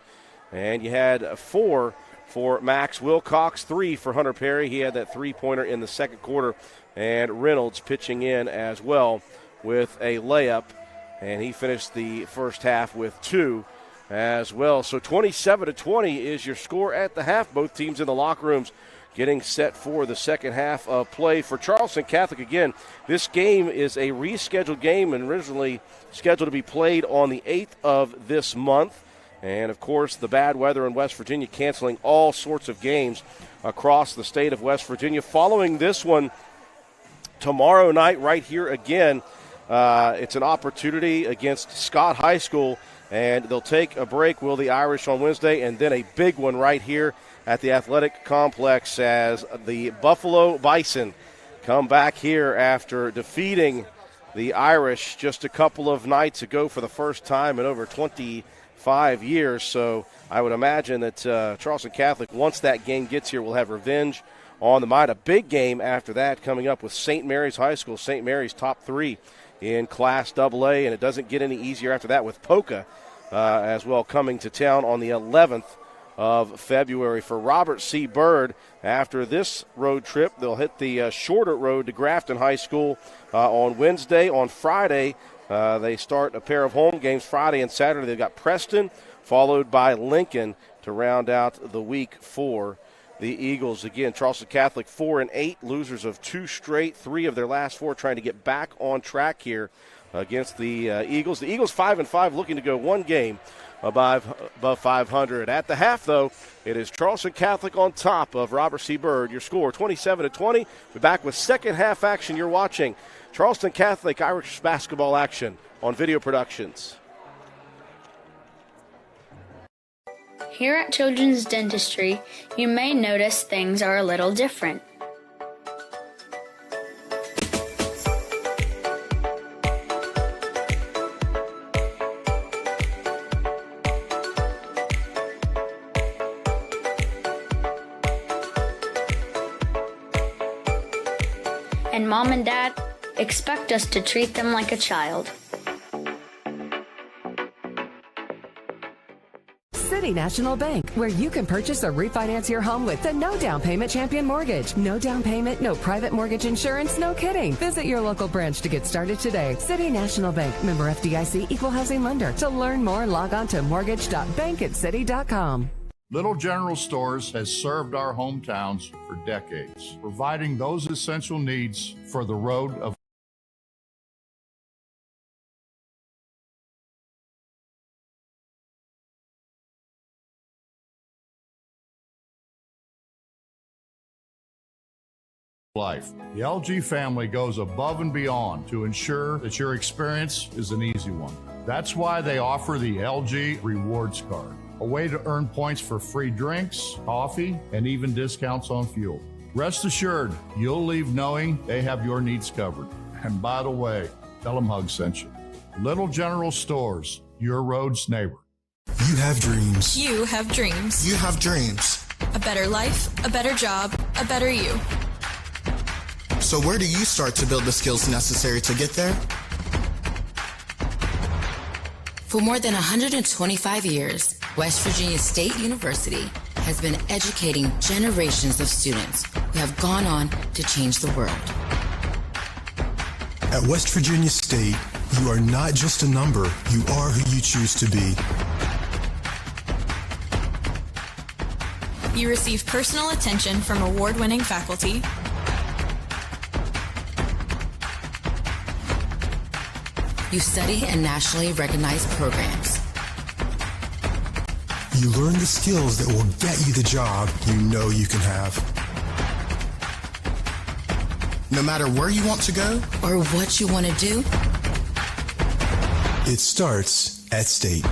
and you had 4 for Max Wilcox, 3 for Hunter Perry. He had that 3-pointer in the second quarter, and Reynolds pitching in as well with a layup, and he finished the first half with 2 as well. So 27-20 is your score at the half. Both teams in the locker rooms getting set for the second half of play. For Charleston Catholic, again, this game is a rescheduled game and originally scheduled to be played on the 8th of this month. And, of course, the bad weather in West Virginia canceling all sorts of games across the state of West Virginia. Following this one tomorrow night right here again, it's an opportunity against Scott High School, and they'll take a break, will the Irish, on Wednesday, and then a big one right here at the athletic complex as the Buffalo Bison come back here after defeating the Irish just a couple of nights ago for the first time in over 25 years. So I would imagine that Charleston Catholic, once that game gets here, will have revenge on the mind. A big game after that coming up with St. Mary's High School. St. Mary's top 3 in Class AA, and it doesn't get any easier after that with Polka as well coming to town on the 11th of February. For Robert C. Byrd, after this road trip, they'll hit the shorter road to Grafton High School on Wednesday. On Friday, they start a pair of home games. Friday and Saturday, they've got Preston, followed by Lincoln to round out the week for the Eagles. Again, Charleston Catholic 4-8, losers of 2 straight, 3 of their last 4, trying to get back on track here against the Eagles. The Eagles 5-5, looking to go 1 game above 500. At the half, though, it is Charleston Catholic on top of Robert C. Byrd. Your score 27-20. We're back with second half action. You're watching Charleston Catholic Irish basketball action on Video Productions. Here at Children's Dentistry, you may notice things are a little different. And Mom and Dad expect us to treat them like a child. City National Bank, where you can purchase or refinance your home with the no down payment champion mortgage. No down payment, no private mortgage insurance, no kidding. Visit your local branch to get started today. City National Bank, member FDIC, equal housing lender. To learn more, log on to mortgage.bankatcity.com. Little General Stores has served our hometowns for decades, providing those essential needs for the road of life. The LG family goes above and beyond to ensure that your experience is an easy one. That's why they offer the LG Rewards Card, a way to earn points for free drinks, coffee, and even discounts on fuel. Rest assured, you'll leave knowing they have your needs covered. And by the way, tell them Hug sent you. Little General Stores, your road's neighbor. You have dreams. You have dreams. You have dreams. A better life, a better job, a better you. So where do you start to build the skills necessary to get there? For more than 125 years, West Virginia State University has been educating generations of students who have gone on to change the world. At West Virginia State, you are not just a number, you are who you choose to be. You receive personal attention from award-winning faculty. You study in nationally recognized programs. You learn the skills that will get you the job you know you can have. No matter where you want to go or what you want to do, it starts at State.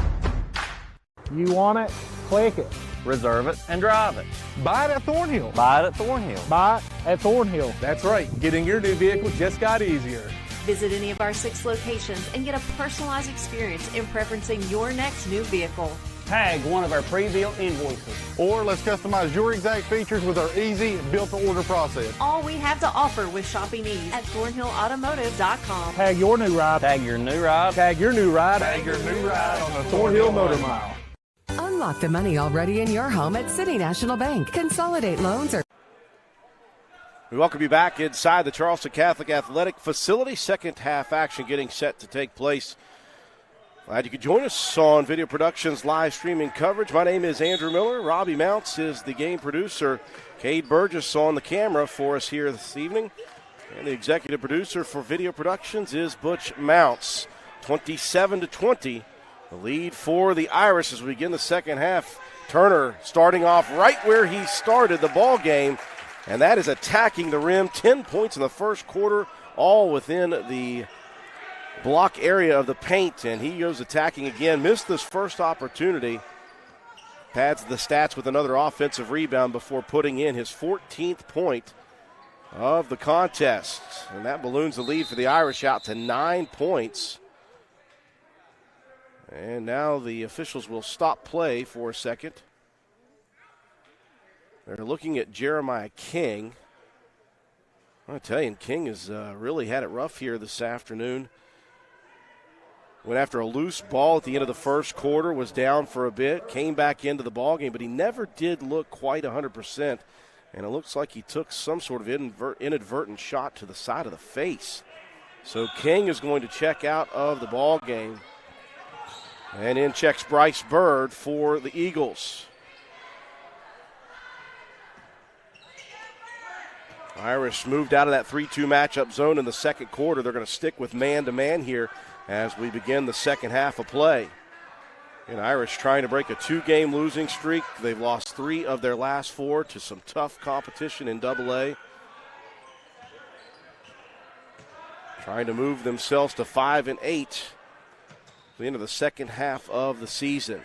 You want it? Click it. Reserve it and drive it. Buy it at Thornhill. Buy it at Thornhill. Buy it at Thornhill. That's right. Getting your new vehicle just got easier. Visit any of our 6 locations and get a personalized experience in preferencing your next new vehicle. Tag one of our pre-built invoices. Or let's customize your exact features with our easy built-to-order process. All we have to offer with shopping ease at ThornhillAutomotive.com. Tag your new ride. Tag your new ride. Tag your new ride. Tag your new ride on the Thornhill Motor Mile. Unlock the money already in your home at City National Bank. Consolidate loans or... We welcome you back inside the Charleston Catholic Athletic Facility. Second half action getting set to take place. Glad you could join us on Video Productions live streaming coverage. My name is Andrew Miller. Robbie Mounts is the game producer. Cade Burgess on the camera for us here this evening. And the executive producer for Video Productions is Butch Mounts. 27-20, the lead for the Irish as we begin the second half. Turner starting off right where he started the ball game, and that is attacking the rim. 10 points in the first quarter, all within the block area of the paint, and he goes attacking again. Missed this first opportunity. Pads the stats with another offensive rebound before putting in his 14th point of the contest. And that balloons the lead for the Irish out to 9 points. And now the officials will stop play for a second. They're looking at Jeremiah King. I tell you, King has really had it rough here this afternoon. Went after a loose ball at the end of the first quarter, was down for a bit, came back into the ballgame, but he never did look quite 100%. And it looks like he took some sort of inadvertent shot to the side of the face. So King is going to check out of the ballgame. And in checks Bryce Byrd for the Eagles. Irish moved out of that 3-2 matchup zone in the second quarter. They're going to stick with man-to-man here as we begin the second half of play. And Irish trying to break a 2-game losing streak. They've lost 3 of their last 4 to some tough competition in AA. Trying to move themselves to 5-8 at the end of the second half of the season.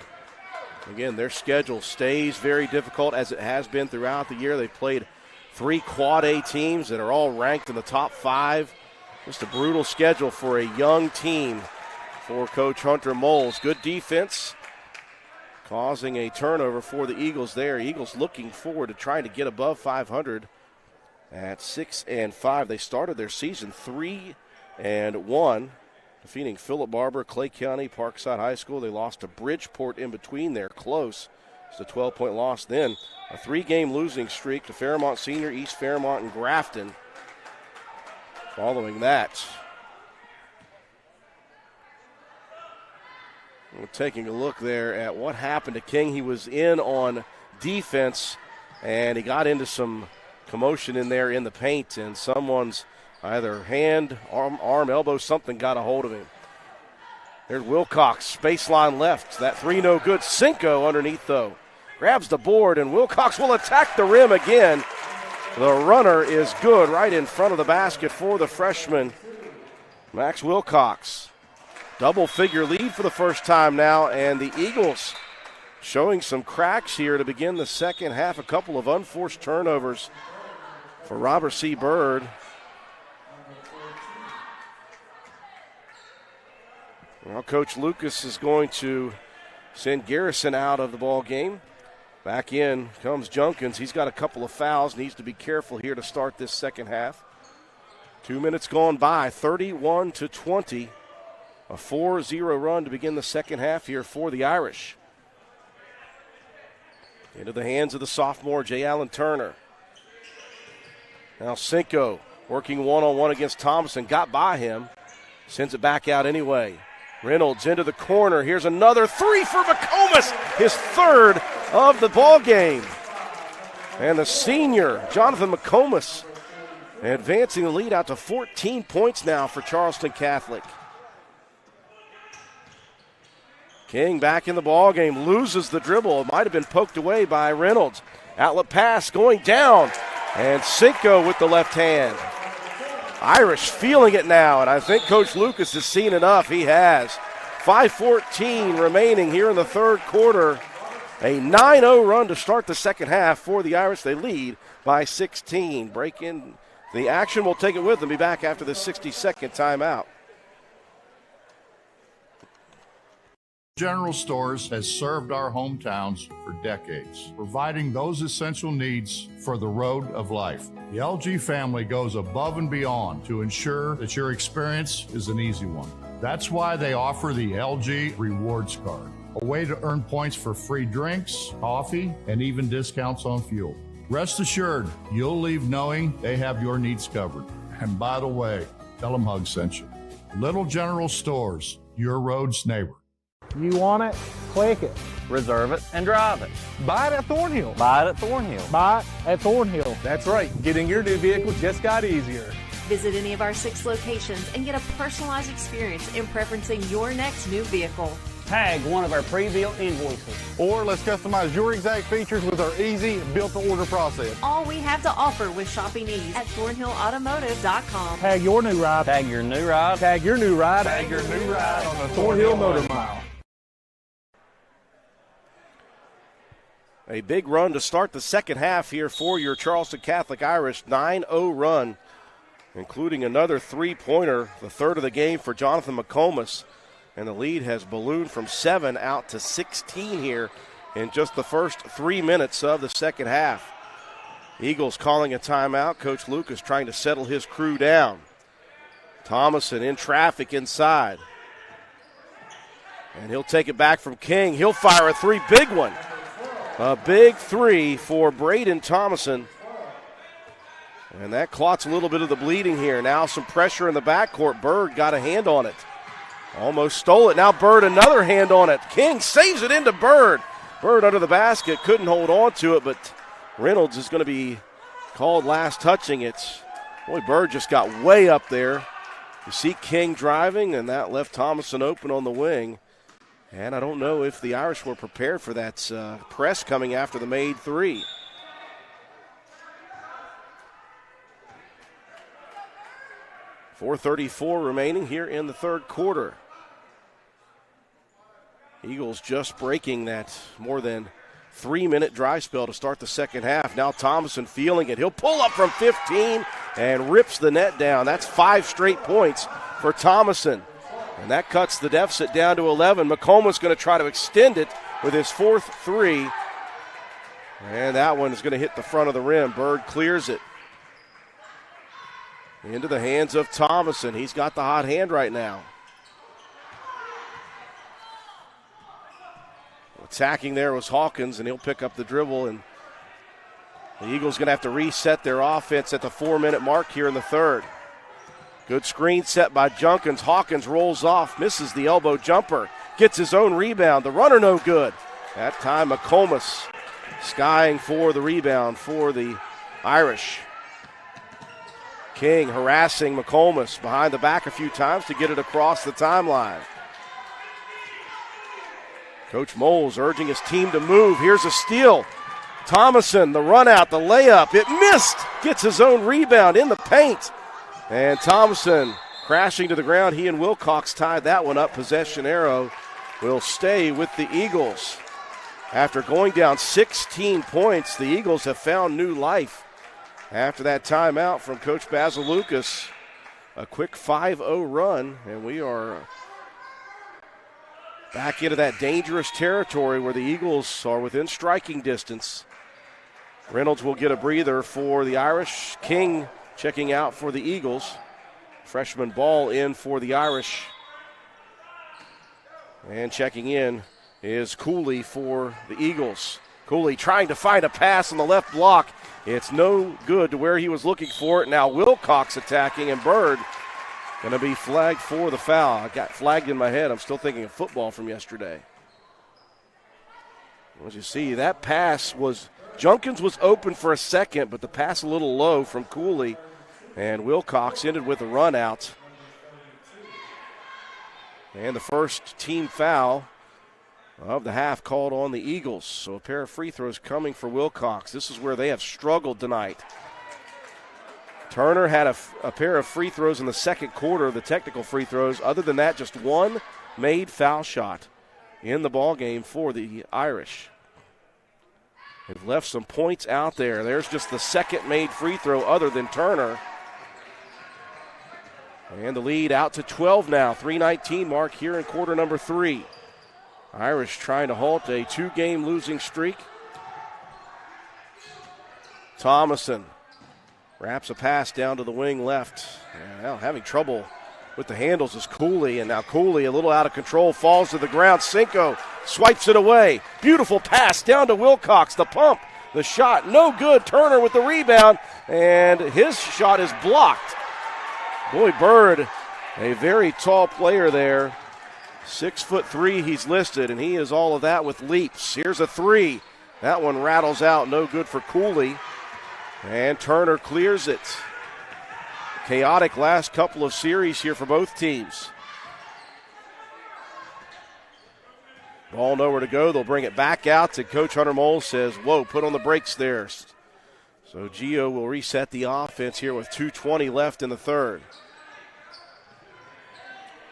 Again, their schedule stays very difficult as it has been throughout the year. They've played 3 Quad A teams that are all ranked in the top 5. Just a brutal schedule for a young team for Coach Hunter Moles. Good defense, causing a turnover for the Eagles there. Eagles looking forward to trying to get above 500 at 6-5. They started their season 3-1, defeating Philip Barber, Clay County, Parkside High School. They lost to Bridgeport in between there, close. It's a 12-point loss. Then a 3-game losing streak to Fairmont Senior, East Fairmont, and Grafton. Following that, we're taking a look there at what happened to King. He was in on defense, and he got into some commotion in there in the paint, and someone's either hand, arm, elbow, something got a hold of him. There's Wilcox, baseline left. That 3 no good. Cinco underneath, though. Grabs the board, and Wilcox will attack the rim again. The runner is good right in front of the basket for the freshman, Max Wilcox. Double-figure lead for the first time now, and the Eagles showing some cracks here to begin the second half. A couple of unforced turnovers for Robert C. Byrd. Well, Coach Lucas is going to send Garrison out of the ball game. Back in comes Junkins. He's got a couple of fouls. Needs to be careful here to start this second half. 2 minutes gone by, 31-20. A 4-0 run to begin the second half here for the Irish. Into the hands of the sophomore, J. Allen Turner. Now Cinco working one-on-one against Thompson. Got by him. Sends it back out anyway. Reynolds into the corner. Here's another three for McComas. His third of the ball game. And the senior, Jonathan McComas, advancing the lead out to 14 points now for Charleston Catholic. King back in the ball game, loses the dribble. It might have been poked away by Reynolds. Outlet pass going down, and Cinco with the left hand. Irish feeling it now, and I think Coach Lucas has seen enough. He has. 5:14 remaining here in the third quarter. A 9-0 run to start the second half for the Irish. They lead by 16. Break in the action. We'll take it with them. Be back after the 60-second timeout. General Stores has served our hometowns for decades, providing those essential needs for the road of life. The LG family goes above and beyond to ensure that your experience is an easy one. That's why they offer the LG Rewards Card, a way to earn points for free drinks, coffee, and even discounts on fuel. Rest assured, you'll leave knowing they have your needs covered. And by the way, tell them Hug sent you. Little General Stores, your road's neighbor. You want it? Click it. Reserve it and drive it. Buy it at Thornhill. Buy it at Thornhill. Buy it at Thornhill. That's right. Getting your new vehicle just got easier. Visit any of our 6 locations and get a personalized experience in preferencing your next new vehicle. Tag one of our pre-built invoices. Or let's customize your exact features with our easy built-to-order process. All we have to offer with shopping ease at ThornhillAutomotive.com. Tag your new ride. Tag your new ride. Tag your new ride. Tag your new ride on the Thornhill Motor Mile. A big run to start the second half here for your Charleston Catholic Irish. 9-0 run, including another three-pointer, the third of the game for Jonathan McComas. And the lead has ballooned from 7 out to 16 here in just the first 3 minutes of the second half. Eagles calling a timeout. Coach Lucas trying to settle his crew down. Thomason in traffic inside. And he'll take it back from King. He'll fire a three, big one. A big three for Braden Thomason. And that clots a little bit of the bleeding here. Now some pressure in the backcourt. Byrd got a hand on it. Almost stole it. Now Byrd, another hand on it. King saves it into Byrd. Byrd under the basket. Couldn't hold on to it, but Reynolds is going to be called last touching it. Boy, Byrd just got way up there. You see King driving, and that left Thomason open on the wing. And I don't know if the Irish were prepared for that press coming after the made three. .434 remaining here in the third quarter. Eagles just breaking that more than 3-minute dry spell to start the second half. Now Thomason feeling it. He'll pull up from 15 and rips the net down. That's 5 straight points for Thomason. And that cuts the deficit down to 11. McComas going to try to extend it with his fourth three. And that one is going to hit the front of the rim. Byrd clears it. Into the hands of Thomason. He's got the hot hand right now. Attacking there was Hawkins, and he'll pick up the dribble. And the Eagles going to have to reset their offense at the 4-minute mark here in the third. Good screen set by Junkins. Hawkins rolls off, misses the elbow jumper, gets his own rebound. The runner no good. That time McComas skying for the rebound for the Irish. King harassing McComas behind the back a few times to get it across the timeline. Coach Moles urging his team to move. Here's a steal. Thomason, the run out, the layup. It missed. Gets his own rebound in the paint. And Thomason crashing to the ground. He and Wilcox tied that one up. Possession arrow will stay with the Eagles. After going down 16 points, the Eagles have found new life. After that timeout from Coach Basil Lucas, a quick 5-0 run, and we are back into that dangerous territory where the Eagles are within striking distance. Reynolds will get a breather for the Irish. King checking out for the Eagles. Freshman Ball in for the Irish. And checking in is Cooley for the Eagles. Cooley trying to find a pass on the left block. It's no good to where he was looking for it. Now Wilcox attacking, and Byrd going to be flagged for the foul. I got flagged in my head. I'm still thinking of football from yesterday. As you see, that pass was, Junkins was open for a second, but the pass a little low from Cooley. And Wilcox ended with a run out. And the first team foul of the half called on the Eagles. So a pair of free throws coming for Wilcox. This is where they have struggled tonight. Turner had a pair of free throws in the second quarter, the technical free throws. Other than that, just one made foul shot in the ball game for the Irish. They've left some points out there. There's just the second made free throw other than Turner. And the lead out to 12 now. 3:19 mark here in quarter number 3. Irish trying to halt a 2-game losing streak. Thomason wraps a pass down to the wing left. Now having trouble with the handles is Cooley. And now Cooley, a little out of control, falls to the ground. Cinco swipes it away. Beautiful pass down to Wilcox. The pump, the shot, no good. Turner with the rebound, and his shot is blocked. Boy, Byrd, a very tall player there. 6'3" he's listed, and he is all of that with leaps. Here's a three. That one rattles out, no good for Cooley. And Turner clears it. Chaotic last couple of series here for both teams. Ball nowhere to go. They'll bring it back out, and Coach Hunter Moles says, whoa, put on the brakes there. So Gio will reset the offense here with 2:20 left in the third.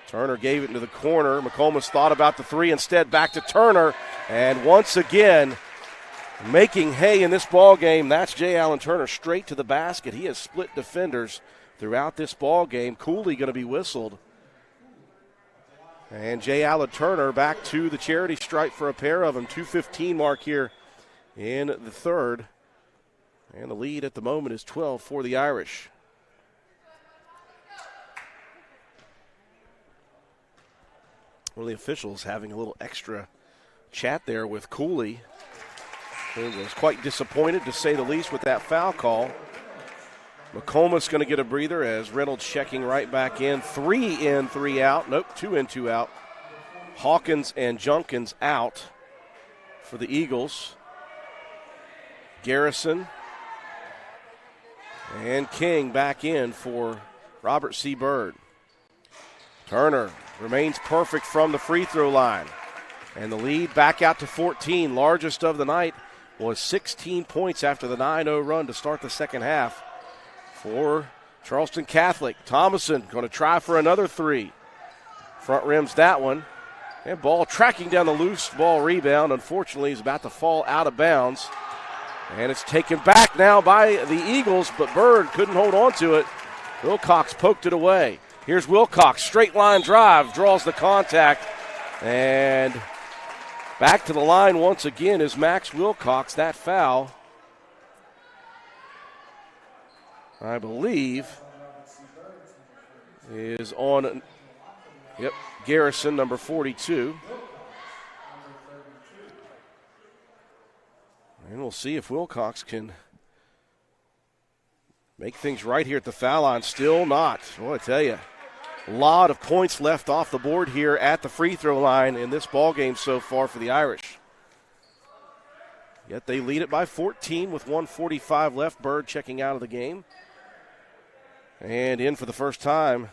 Turner gave it into the corner. McComas thought about the three, instead back to Turner. And once again, making hay in this ball game, that's J. Allen Turner straight to the basket. He has split defenders throughout this ball game. Cooley going to be whistled. And J. Allen Turner back to the charity stripe for a pair of them. 2:15 mark here in the third. And the lead at the moment is 12 for the Irish. One of the officials having a little extra chat there with Cooley, who was quite disappointed, to say the least, with that foul call. McComas going to get a breather as Reynolds checking right back in. 3 in, 3 out. Nope, 2 in, 2 out. Hawkins and Junkins out for the Eagles. Garrison and King back in for Robert C. Byrd. Turner remains perfect from the free throw line. And the lead back out to 14. Largest of the night was 16 points after the 9-0 run to start the second half for Charleston Catholic. Thomason going to try for another three. Front rims that one. And ball tracking down the loose ball rebound. Unfortunately, he's about to fall out of bounds. And it's taken back now by the Eagles, but Byrd couldn't hold on to it. Wilcox poked it away. Here's Wilcox, straight line drive, draws the contact. And back to the line once again is Max Wilcox. That foul, I believe, is on, Garrison, number 42. And we'll see if Wilcox can make things right here at the foul line. Still not. Well, I tell you, a lot of points left off the board here at the free throw line in this ball game so far for the Irish. Yet they lead it by 14 with 1:45 left. Byrd checking out of the game. And in for the first time,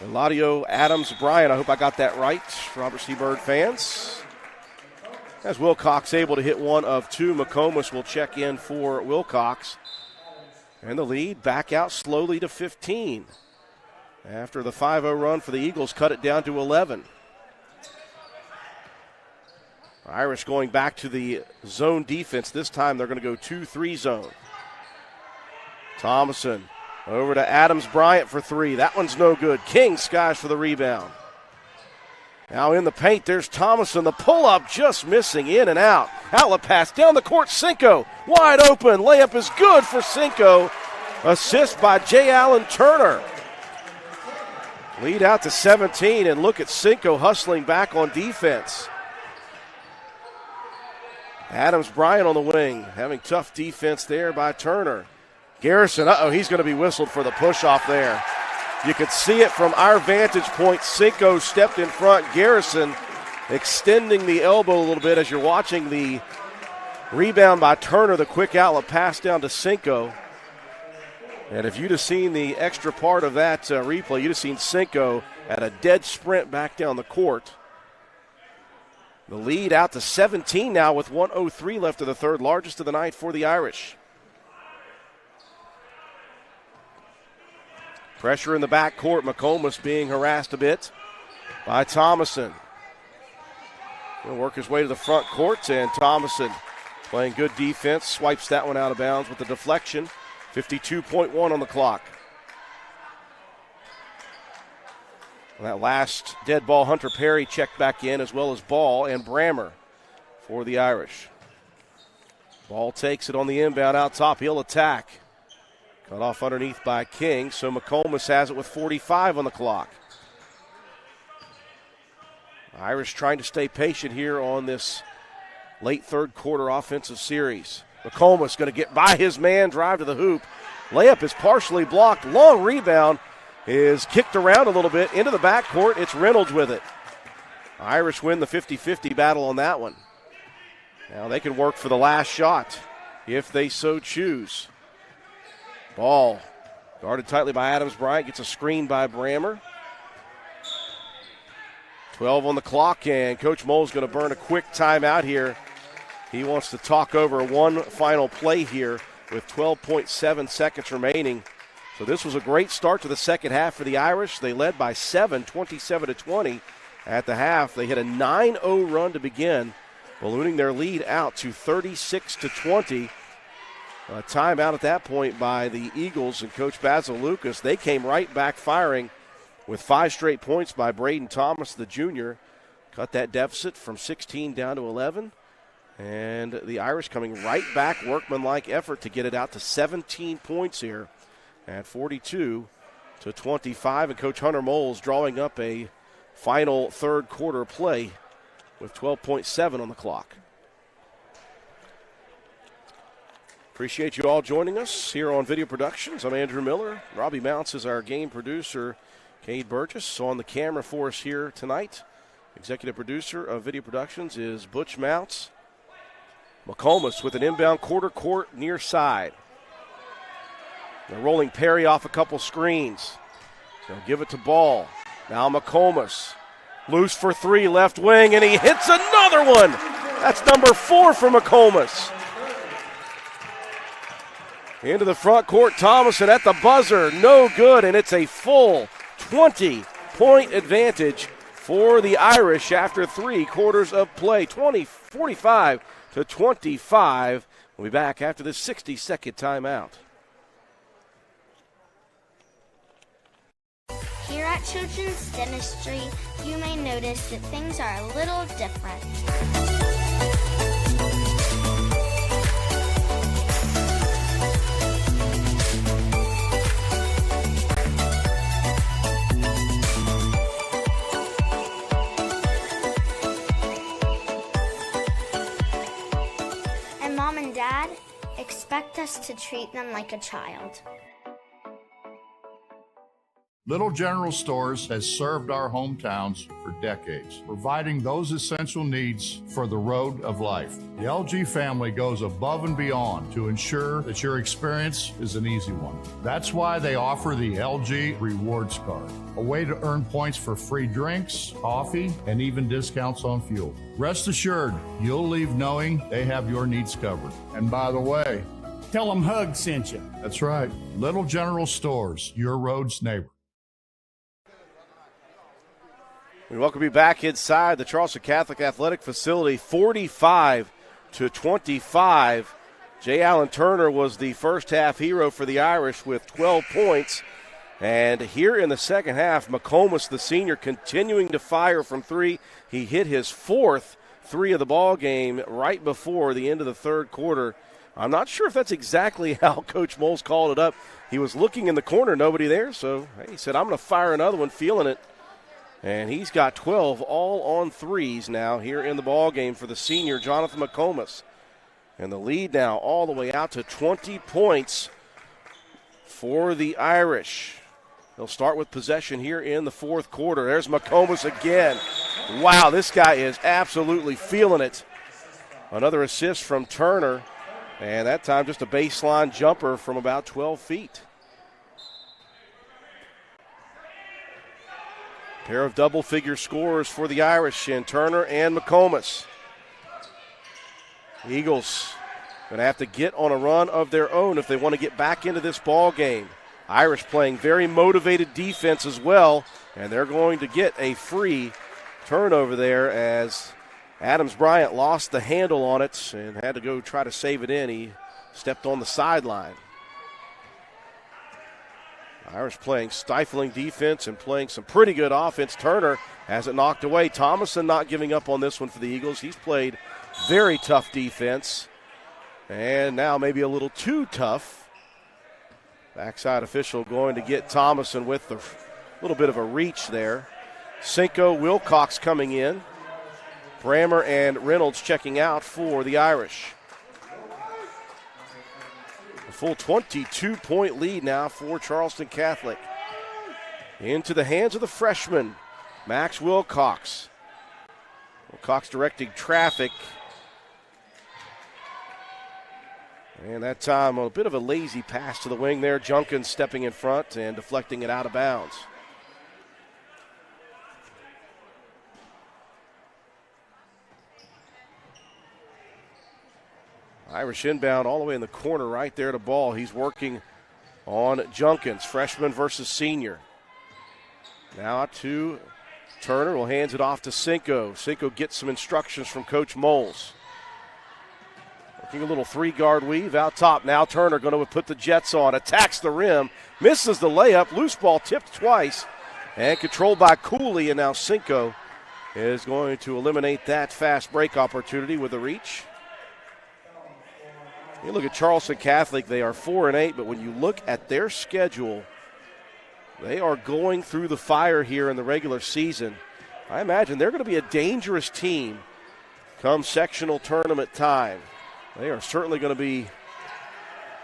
Eladio Adams Bryant. I hope I got that right, Robert C. Byrd fans. As Wilcox able to hit one of two, McComas will check in for Wilcox. And the lead back out slowly to 15. After the 5-0 run for the Eagles, cut it down to 11. Irish going back to the zone defense. This time they're going to go 2-3 zone. Thomason over to Adams Bryant for three. That one's no good. King skies for the rebound. Now in the paint, there's Thomason. The pull-up just missing, in and out. Outlet pass down the court, Cinco. Wide open, layup is good for Cinco. Assist by J. Allen Turner. Lead out to 17, and look at Cinco hustling back on defense. Adams Bryant on the wing, having tough defense there by Turner. Garrison, he's going to be whistled for the push-off there. You could see it from our vantage point. Cinco stepped in front. Garrison extending the elbow a little bit as you're watching the rebound by Turner, the quick outlet pass down to Cinco. And if you'd have seen the extra part of that replay, you'd have seen Cinco at a dead sprint back down the court. The lead out to 17 now with 1:03 left of the third, largest of the night for the Irish. Pressure in the backcourt. McComas being harassed a bit by Thomason. He'll work his way to the front court, and Thomason playing good defense. Swipes that one out of bounds with the deflection. 52.1 on the clock. On that last dead ball, Hunter Perry checked back in, as well as Ball and Brammer for the Irish. Ball takes it on the inbound out top. He'll attack. Cut off underneath by King, so McComas has it with 45 on the clock. Irish trying to stay patient here on this late third quarter offensive series. McComas going to get by his man, drive to the hoop. Layup is partially blocked. Long rebound is kicked around a little bit into the backcourt. It's Reynolds with it. Irish win the 50-50 battle on that one. Now they can work for the last shot if they so choose. Ball guarded tightly by Adams Bryant. Gets a screen by Brammer. 12 on the clock, and Coach Moll's going to burn a quick timeout here. He wants to talk over one final play here with 12.7 seconds remaining. So this was a great start to the second half for the Irish. They led by 7, 27-20 at the half. They hit a 9-0 run to begin, ballooning their lead out to 36-20. A timeout at that point by the Eagles and Coach Basil Lucas. They came right back firing with 5 straight points by Braden Thomas, the junior. Cut that deficit from 16 down to 11. And the Irish coming right back, workmanlike effort to get it out to 17 points here at 42-25. And Coach Hunter Moles drawing up a final third quarter play with 12.7 on the clock. Appreciate you all joining us here on Video Productions. I'm Andrew Miller. Robbie Mounts is our game producer. Cade Burgess on the camera for us here tonight. Executive producer of Video Productions is Butch Mounts. McComas with an inbound quarter court near side. They're rolling Perry off a couple screens. They'll give it to Ball. Now McComas. Loose for 3, left wing, and he hits another one. That's number 4 for McComas. Into the front court, Thomason at the buzzer. No good, and it's a full 20-point advantage for the Irish after 3 quarters of play. 45-25. We'll be back after this 60-second timeout. Here at Children's Dentistry, you may notice that things are a little different. And Mom and Dad expect us to treat them like a child. Little General Stores has served our hometowns for decades, providing those essential needs for the road of life. The LG family goes above and beyond to ensure that your experience is an easy one. That's why they offer the LG Rewards Card, a way to earn points for free drinks, coffee, and even discounts on fuel. Rest assured, you'll leave knowing they have your needs covered. And by the way, tell them Hug sent you. That's right. Little General Stores, your road's neighbor. We welcome you back inside the Charleston Catholic Athletic Facility, 45-25. J. Allen Turner was the first half hero for the Irish with 12 points. And here in the second half, McComas, the senior, continuing to fire from three. He hit his fourth three of the ball game right before the end of the third quarter. I'm not sure if that's exactly how Coach Moles called it up. He was looking in the corner, nobody there, so he said, I'm going to fire another one, feeling it. And he's got 12 all on threes now here in the ball game for the senior, Jonathan McComas. And the lead now all the way out to 20 points for the Irish. They'll start with possession here in the fourth quarter. There's McComas again. Wow, this guy is absolutely feeling it. Another assist from Turner, and that time just a baseline jumper from about 12 feet. Pair of double-figure scorers for the Irish in Turner and McComas. Eagles going to have to get on a run of their own if they want to get back into this ball game. Irish playing very motivated defense as well, and they're going to get a free turnover there as Adams Bryant lost the handle on it and had to go try to save it in. He stepped on the sideline. Irish playing stifling defense and playing some pretty good offense. Turner has it knocked away. Thomason not giving up on this one for the Eagles. He's played very tough defense, and now maybe a little too tough. Backside official going to get Thomason with a little bit of a reach there. Cinco Wilcox coming in. Brammer and Reynolds checking out for the Irish. A full 22-point lead now for Charleston Catholic. Into the hands of the freshman, Max Wilcox. Wilcox directing traffic. And that time, a bit of a lazy pass to the wing there. Junkins stepping in front and deflecting it out of bounds. Irish inbound all the way in the corner right there to ball. He's working on Junkins, freshman versus senior. Now to Turner, will hands it off to Cinco. Cinco gets some instructions from Coach Moles. Working a little three-guard weave out top. Now Turner going to put the Jets on. Attacks the rim. Misses the layup. Loose ball tipped twice. And controlled by Cooley. And now Cinco is going to eliminate that fast break opportunity with a reach. You look at Charleston Catholic. They are 4-8. But when you look at their schedule, they are going through the fire here in the regular season. I imagine they're going to be a dangerous team come sectional tournament time. They are certainly going to be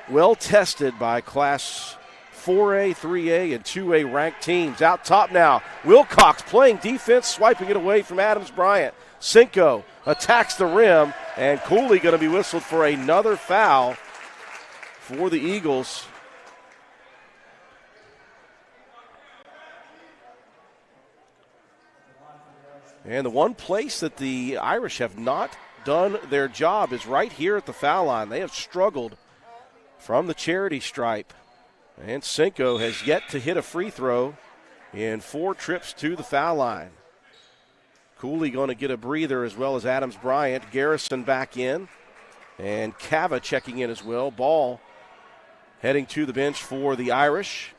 well tested by Class 4A, 3A, and 2A ranked teams. Out top now, Wilcox playing defense, swiping it away from Adams Bryant. Cinco attacks the rim, and Cooley going to be whistled for another foul for the Eagles. And the one place that the Irish have not done their job is right here at the foul line. They have struggled from the charity stripe. And Cinco has yet to hit a free throw in 4 trips to the foul line. Cooley going to get a breather as well as Adams Bryant. Garrison back in. And Cava checking in as well. Ball heading to the bench for the Irish.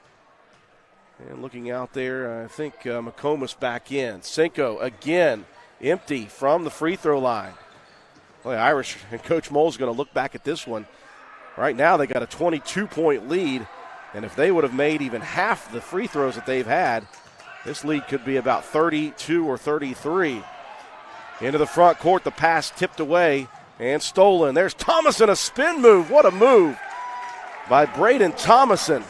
And looking out there, I think McComas back in. Cinco again empty from the free throw line. Well, the Irish and Coach Moles is going to look back at this one. Right now they got a 22-point lead, and if they would have made even half the free throws that they've had, this lead could be about 32 or 33. Into the front court, the pass tipped away and stolen. There's Thomason, a spin move. What a move by Braden Thomason.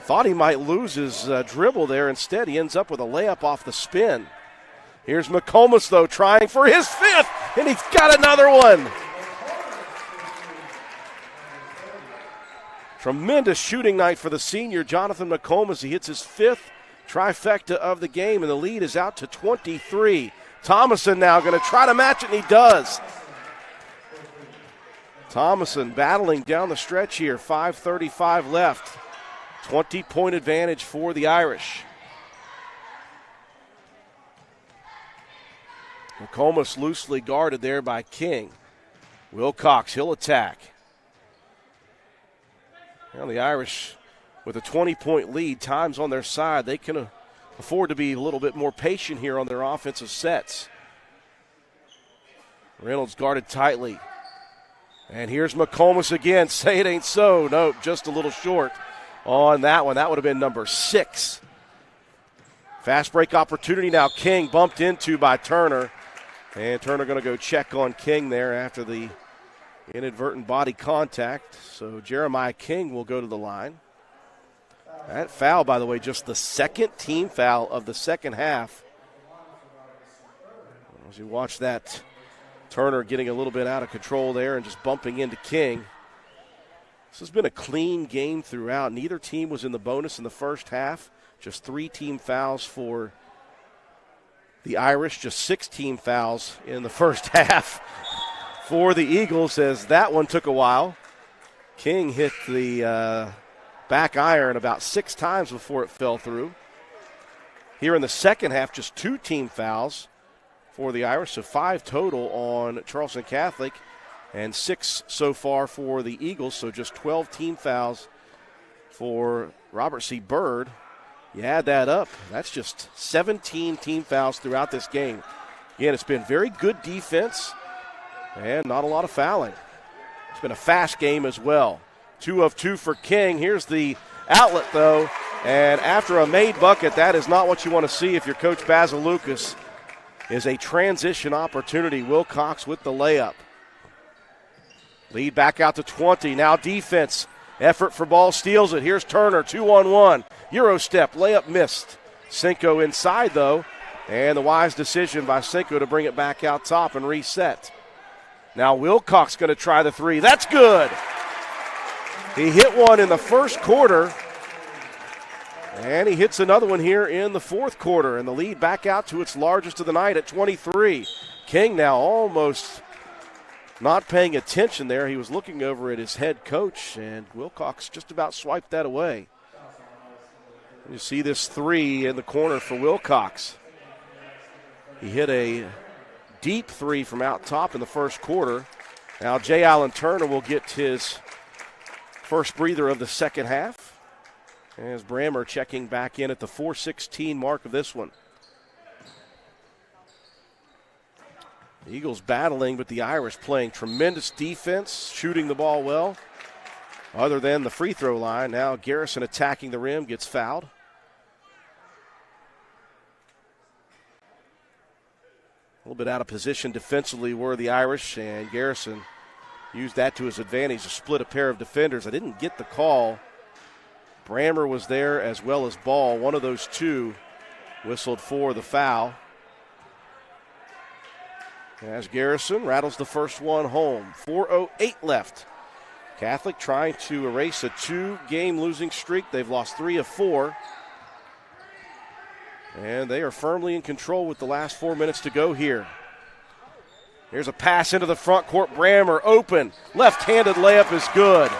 Thought he might lose his dribble there. Instead, he ends up with a layup off the spin. Here's McComas, though, trying for his 5th, and he's got another one. Tremendous shooting night for the senior, Jonathan McComas. He hits his 5th trifecta of the game, and the lead is out to 23. Thomason now going to try to match it, and he does. Thomason battling down the stretch here, 5:35 left. 20-point advantage for the Irish. McComas loosely guarded there by King. Wilcox, he'll attack. Well, the Irish with a 20-point lead. Time's on their side. They can afford to be a little bit more patient here on their offensive sets. Reynolds guarded tightly. And here's McComas again. Say it ain't so. Nope, just a little short on that one. That would have been number 6. Fast break opportunity now. King bumped into by Turner. And Turner going to go check on King there after the inadvertent body contact. So Jeremiah King will go to the line. That foul, by the way, just the second team foul of the second half. As you watch that, Turner getting a little bit out of control there and just bumping into King. This has been a clean game throughout. Neither team was in the bonus in the first half. Just 3 team fouls for the Irish. Just 6 team fouls in the first half for the Eagles, as that one took a while. King hit the back iron about 6 times before it fell through. Here in the second half, just 2 team fouls for the Irish, so 5 total on Charleston Catholic and 6 so far for the Eagles, so just 12 team fouls for Robert C. Byrd. You add that up, that's just 17 team fouls throughout this game. Again, it's been very good defense and not a lot of fouling. It's been a fast game as well. 2 of 2 for King. Here's the outlet, though, and after a made bucket, that is not what you want to see if you're Coach Basil Lucas. Is a transition opportunity. Wilcox with the layup. Lead back out to 20. Now defense. Effort for ball, steals it. Here's Turner, 2-on-1. Euro step, layup missed. Cinco inside, though, and the wise decision by Cinco to bring it back out top and reset. Now Wilcox going to try the 3. That's good. He hit one in the first quarter, and he hits another one here in the fourth quarter, and the lead back out to its largest of the night at 23. King now almost not paying attention there. He was looking over at his head coach, and Wilcox just about swiped that away. You see this 3 in the corner for Wilcox. He hit a deep 3 from out top in the first quarter. Now J. Allen Turner will get his first breather of the second half, as Brammer checking back in at the 4:16 mark of this one. The Eagles battling, but the Irish playing tremendous defense, shooting the ball well. Other than the free throw line, now Garrison attacking the rim, gets fouled. A little bit out of position defensively were the Irish, and Garrison used that to his advantage to split a pair of defenders. I didn't get the call. Brammer was there as well as Ball. One of those two whistled for the foul. As Garrison rattles the first one home. 4:08 left. Catholic trying to erase a 2-game losing streak. They've lost 3 of 4. And they are firmly in control with the last 4 minutes to go here. Here's a pass into the front court. Brammer open. Left-handed layup is good.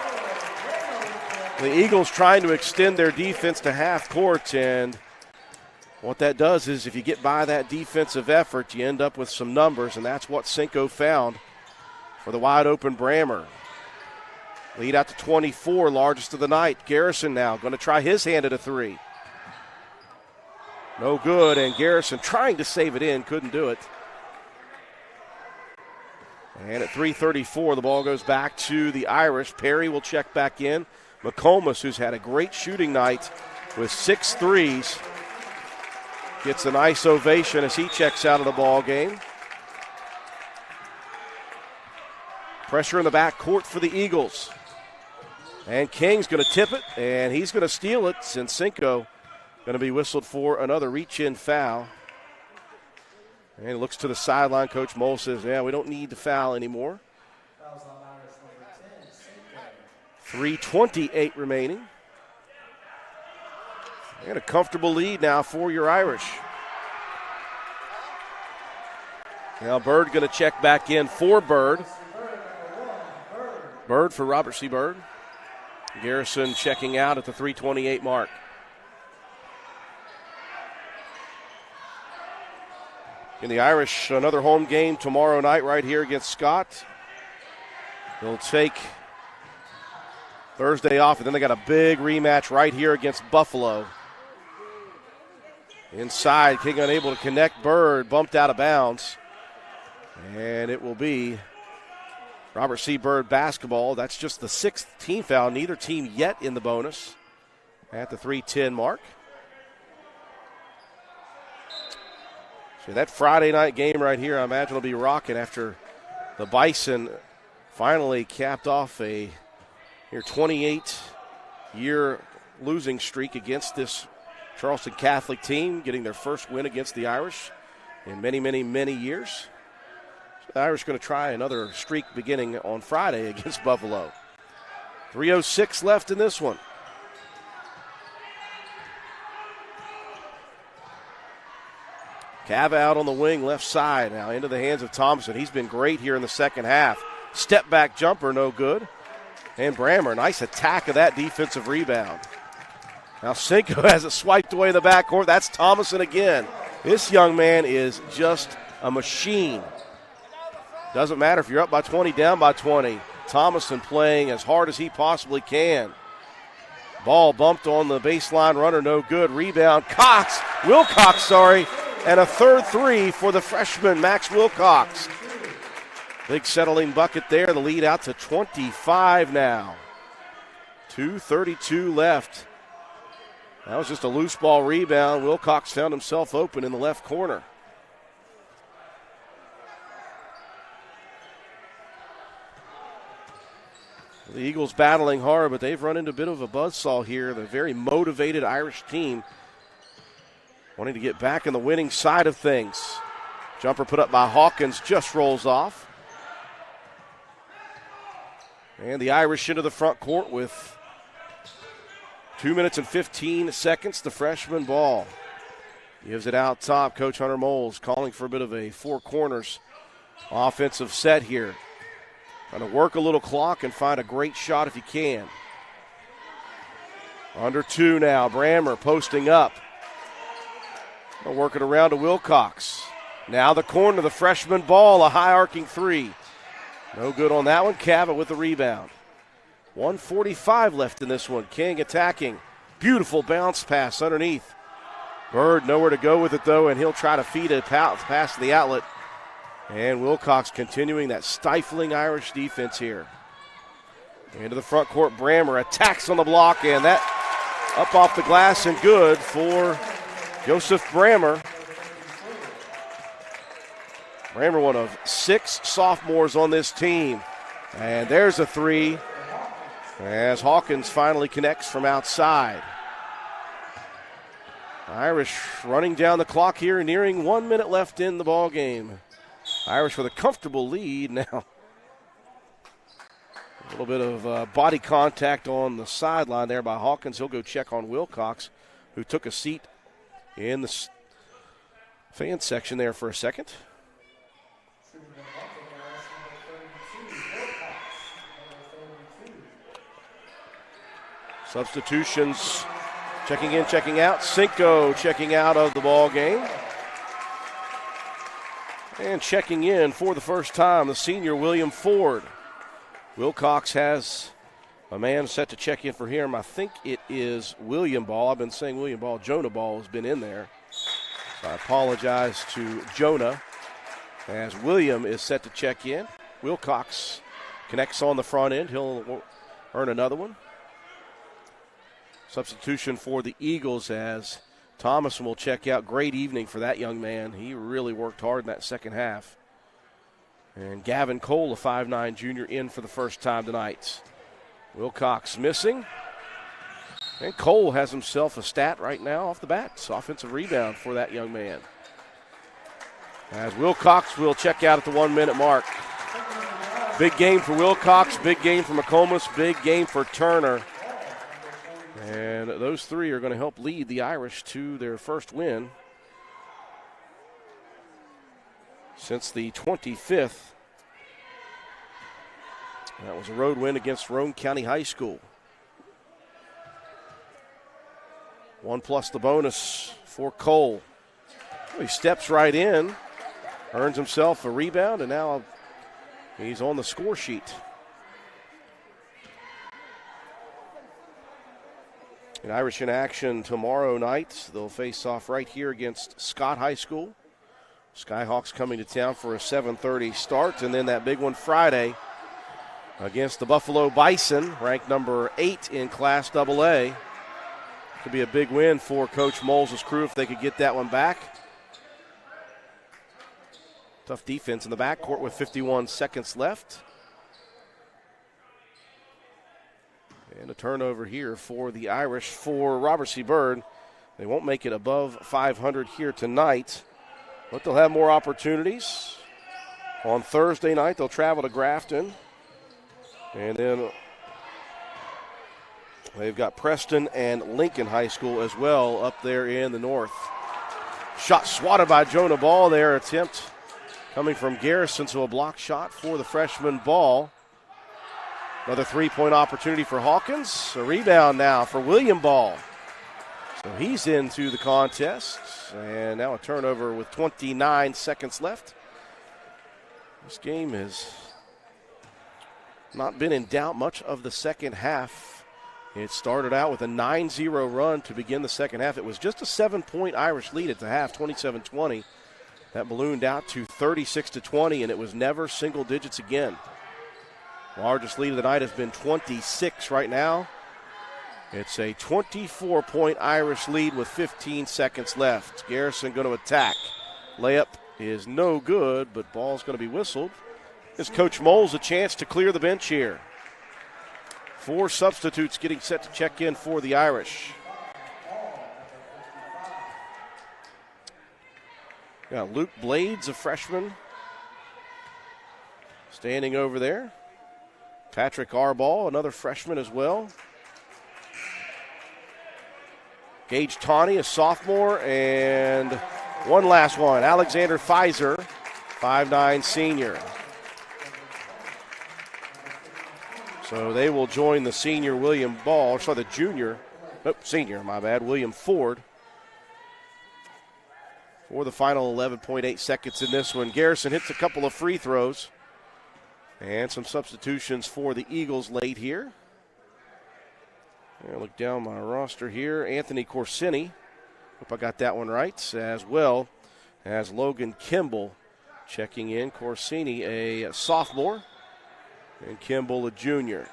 The Eagles trying to extend their defense to half court, and what that does is if you get by that defensive effort, you end up with some numbers, and that's what Cinco found for the wide-open Brammer. Lead out to 24, largest of the night. Garrison now going to try his hand at a 3. No good, and Garrison trying to save it in, couldn't do it. And at 3:34, the ball goes back to the Irish. Perry will check back in. McComas, who's had a great shooting night with 6 threes, gets a nice ovation as he checks out of the ball game. Pressure in the back court for the Eagles. And King's going to tip it, and he's going to steal it. Cinco going to be whistled for another reach-in foul. And he looks to the sideline. Coach Mole says, yeah, we don't need to foul anymore. 3:28 remaining. And a comfortable lead now for your Irish. Now Byrd going to check back in for Byrd. Byrd for Robert C. Byrd. Garrison checking out at the 3:28 mark. In the Irish, another home game tomorrow night right here against Scott. They'll take Thursday off, and then they got a big rematch right here against Buffalo. Inside, King unable to connect. Byrd bumped out of bounds. And it will be Robert C. Byrd basketball. That's just the 6th team foul. Neither team yet in the bonus at the 3:10 mark. So that Friday night game right here, I imagine, will be rocking after the Bison finally capped off a 28-year losing streak against this Charleston Catholic team, getting their first win against the Irish in many, many, many years. So the Irish going to try another streak beginning on Friday against Buffalo. 3:06 left in this one. Cava out on the wing, left side, now into the hands of Thompson. He's been great here in the second half. Step back jumper, no good. And Brammer, nice attack of that defensive rebound. Now Cinco has it swiped away in the backcourt. That's Thomason again. This young man is just a machine. Doesn't matter if you're up by 20, down by 20. Thomason playing as hard as he possibly can. Ball bumped on the baseline runner, no good. Rebound, Wilcox, and a third three for the freshman, Max Wilcox. Big settling bucket there, the lead out to 25 now. 2:32 left. That was just a loose ball rebound. Wilcox found himself open in the left corner. The Eagles battling hard, but they've run into a bit of a buzzsaw here. The very motivated Irish team wanting to get back in the winning side of things. Jumper put up by Hawkins just rolls off. And the Irish into the front court with 2 minutes and 15 seconds. The freshman ball gives it out top. Coach Hunter Moles calling for a bit of a four corners offensive set here. Trying to work a little clock and find a great shot if you can. Under two now. Brammer posting up. Working around to Wilcox. Now the corner, the freshman ball, a high arcing three. No good on that one. Cava with the rebound. 1:45 left in this one. King attacking. Beautiful bounce pass underneath. Byrd nowhere to go with it though, and he'll try to feed it past the outlet. And Wilcox continuing that stifling Irish defense here. Into the front court, Brammer attacks on the block, and that up off the glass and good for Joseph Brammer. Brammer, one of 6 sophomores on this team. And there's a three as Hawkins finally connects from outside. Irish running down the clock here, nearing 1 minute left in the ball game. Irish with a comfortable lead now. A little bit of body contact on the sideline there by Hawkins. He'll go check on Wilcox, who took a seat in the fan section there for a second. Substitutions, checking in, checking out. Cinco checking out of the ball game. And checking in for the first time, the senior William Ford. Wilcox has a man set to check in for him. I think it is William Ball. I've been saying William Ball. Jonah Ball has been in there. So I apologize to Jonah as William is set to check in. Wilcox connects on the front end. He'll earn another one. Substitution for the Eagles as Thomason will check out. Great evening for that young man. He really worked hard in that second half. And Gavin Cole, a 5'9 junior, in for the first time tonight. Wilcox missing. And Cole has himself a stat right now off the bat. It's offensive rebound for that young man. As Wilcox will check out at the 1 minute mark. Big game for Wilcox, big game for McComas, big game for Turner. And those three are going to help lead the Irish to their first win since the 25th. That was a road win against Roane County High School. 1 plus the bonus for Cole. He steps right in, earns himself a rebound, and now he's on the score sheet. The Irish in action tomorrow night. They'll face off right here against Scott High School. Skyhawks coming to town for a 7:30 start, and then that big one Friday against the Buffalo Bison, ranked number 8 in Class AA. Could be a big win for Coach Moles' crew if they could get that one back. Tough defense in the backcourt with 51 seconds left. And a turnover here for the Irish for Robert C. Byrd. They won't make it above 500 here tonight, but they'll have more opportunities. On Thursday night, they'll travel to Grafton. And then they've got Preston and Lincoln High School as well up there in the north. Shot swatted by Jonah Ball there. Attempt coming from Garrison, so a block shot for the freshman Ball. Another three-point opportunity for Hawkins. A rebound now for William Ball. So he's into the contest. And now a turnover with 29 seconds left. This game has not been in doubt much of the second half. It started out with a 9-0 run to begin the second half. It was just a 7-point Irish lead at the half, 27-20. That ballooned out to 36-20, and it was never single digits again. Largest lead of the night has been 26 right now. It's a 24-point Irish lead with 15 seconds left. Garrison going to attack. Layup is no good, but ball's going to be whistled. Gives Coach Moles a chance to clear the bench here. 4 substitutes getting set to check in for the Irish. Got Luke Blades, a freshman, standing over there. Patrick Arball, another freshman as well. Gage Tawney, a sophomore, and one last one, Alexander Pfizer, 5'9" senior. So they will join the senior William Ball, the senior, William Ford, for the final 11.8 seconds in this one. Garrison hits a couple of free throws. And some substitutions for the Eagles late here. Look down my roster here. Anthony Corsini, hope I got that one right, as well as Logan Kimball checking in. Corsini, a sophomore, and Kimball, a junior.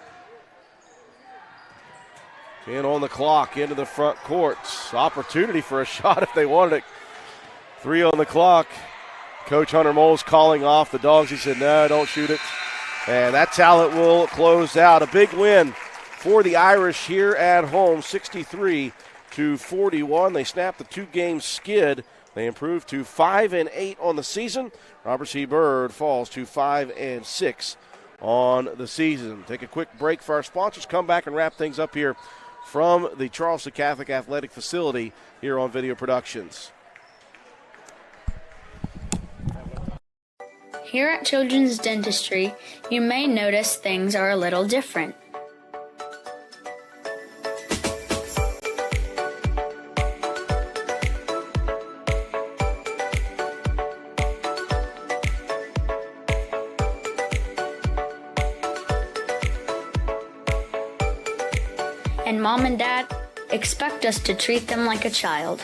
10 on the clock, into the front court. Opportunity for a shot if they wanted it. 3 on the clock. Coach Hunter Moles calling off the Dogs. He said, no, don't shoot it. And that's how it will close out. A big win for the Irish here at home, 63-41. They snapped the 2-game skid. They improved to 5-8 on the season. Robert C. Byrd falls to 5-6 on the season. Take a quick break for our sponsors. Come back and wrap things up here from the Charleston Catholic Athletic Facility here on Video Productions. Here at Children's Dentistry, you may notice things are a little different. And Mom and Dad expect us to treat them like a child.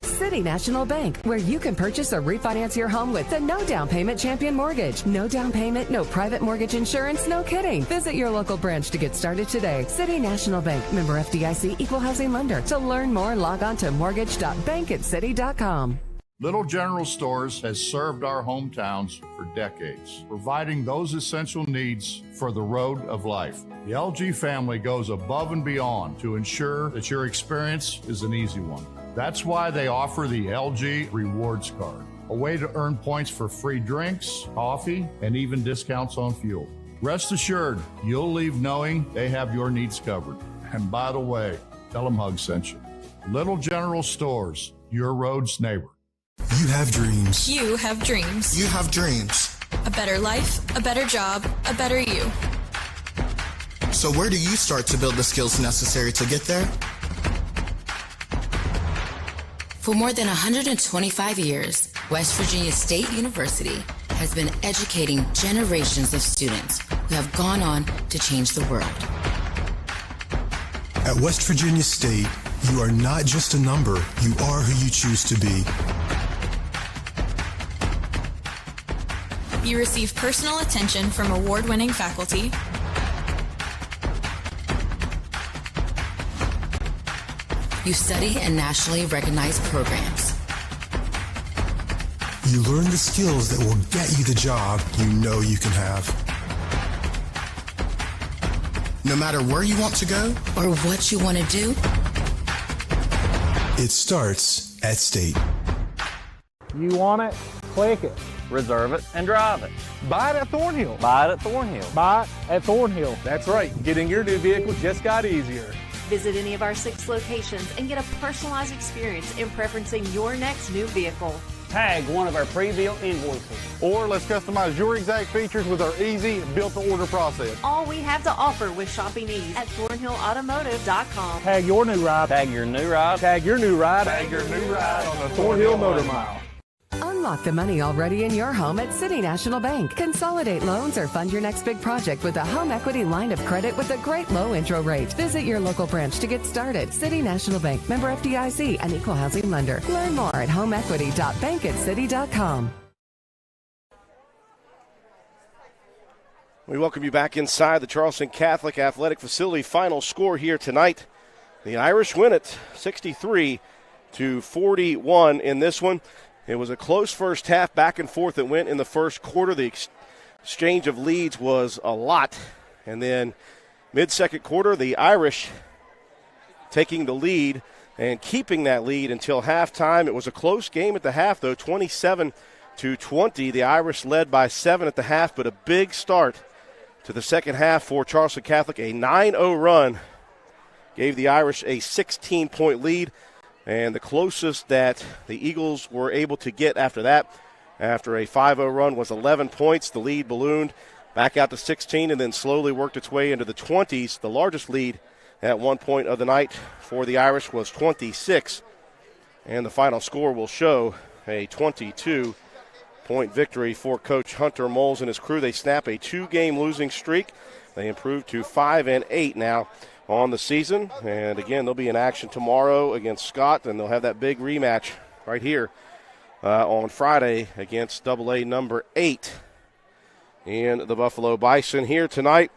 City National Bank, where you can purchase or refinance your home with the no down payment champion mortgage. No down payment, no private mortgage insurance, no kidding. Visit your local branch to get started today. City National Bank, member FDIC, equal housing lender. To learn more, log on to mortgage.bankatcity.com. Little General Stores has served our hometowns for decades, providing those essential needs for the road of life. The LG family goes above and beyond to ensure that your experience is an easy one. That's why they offer the LG Rewards Card, a way to earn points for free drinks, coffee, and even discounts on fuel. Rest assured, you'll leave knowing they have your needs covered. And by the way, tell them Hug sent you. Little General Stores, your road's neighbor. You have dreams. You have dreams. You have dreams. A better life, a better job, a better you. So where do you start to build the skills necessary to get there? For more than 125 years, West Virginia State University has been educating generations of students who who have gone on to change the world. At West Virginia State, you are not just a number, you are who you choose to be. You receive personal attention from award-winning faculty. You study in nationally recognized programs. You learn the skills that will get you the job you know you can have. No matter where you want to go or what you want to do, it starts at State. You want it? Click it. Reserve it and drive it. Buy it at Thornhill. Buy it at Thornhill. Buy it at Thornhill. That's right. Getting your new vehicle just got easier. Visit any of our 6 locations and get a personalized experience in preferencing your next new vehicle. Tag one of our pre-built invoices. Or let's customize your exact features with our easy built-to-order process. All we have to offer with shopping ease at ThornhillAutomotive.com. Tag your new ride. Tag your new ride. Tag your new ride. Tag your new ride on the Thornhill Motor Mile. Unlock the money already in your home at City National Bank. Consolidate loans or fund your next big project with a home equity line of credit with a great low intro rate. Visit your local branch to get started. City National Bank, member FDIC, an equal housing lender. Learn more at homeequity.bankatcity.com. We welcome you back inside the Charleston Catholic Athletic Facility. Final score here tonight. The Irish win it 63-41 in this one. It was a close first half, back and forth that went in the first quarter. The exchange of leads was a lot. And then mid-second quarter, the Irish taking the lead and keeping that lead until halftime. It was a close game at the half, though, 27-20. The Irish led by 7 at the half, but a big start to the second half for Charleston Catholic. A 9-0 run gave the Irish a 16-point lead. And the closest that the Eagles were able to get after that, after a 5-0 run, was 11 points. The lead ballooned back out to 16 and then slowly worked its way into the 20s. The largest lead at one point of the night for the Irish was 26. And the final score will show a 22-point victory for Coach Hunter Moles and his crew. They snap a 2-game losing streak. They improved to 5-8 now on the season, and again, they'll be in action tomorrow against Scott, and they'll have that big rematch right here on Friday against AA number 8 in the Buffalo Bison. Here tonight,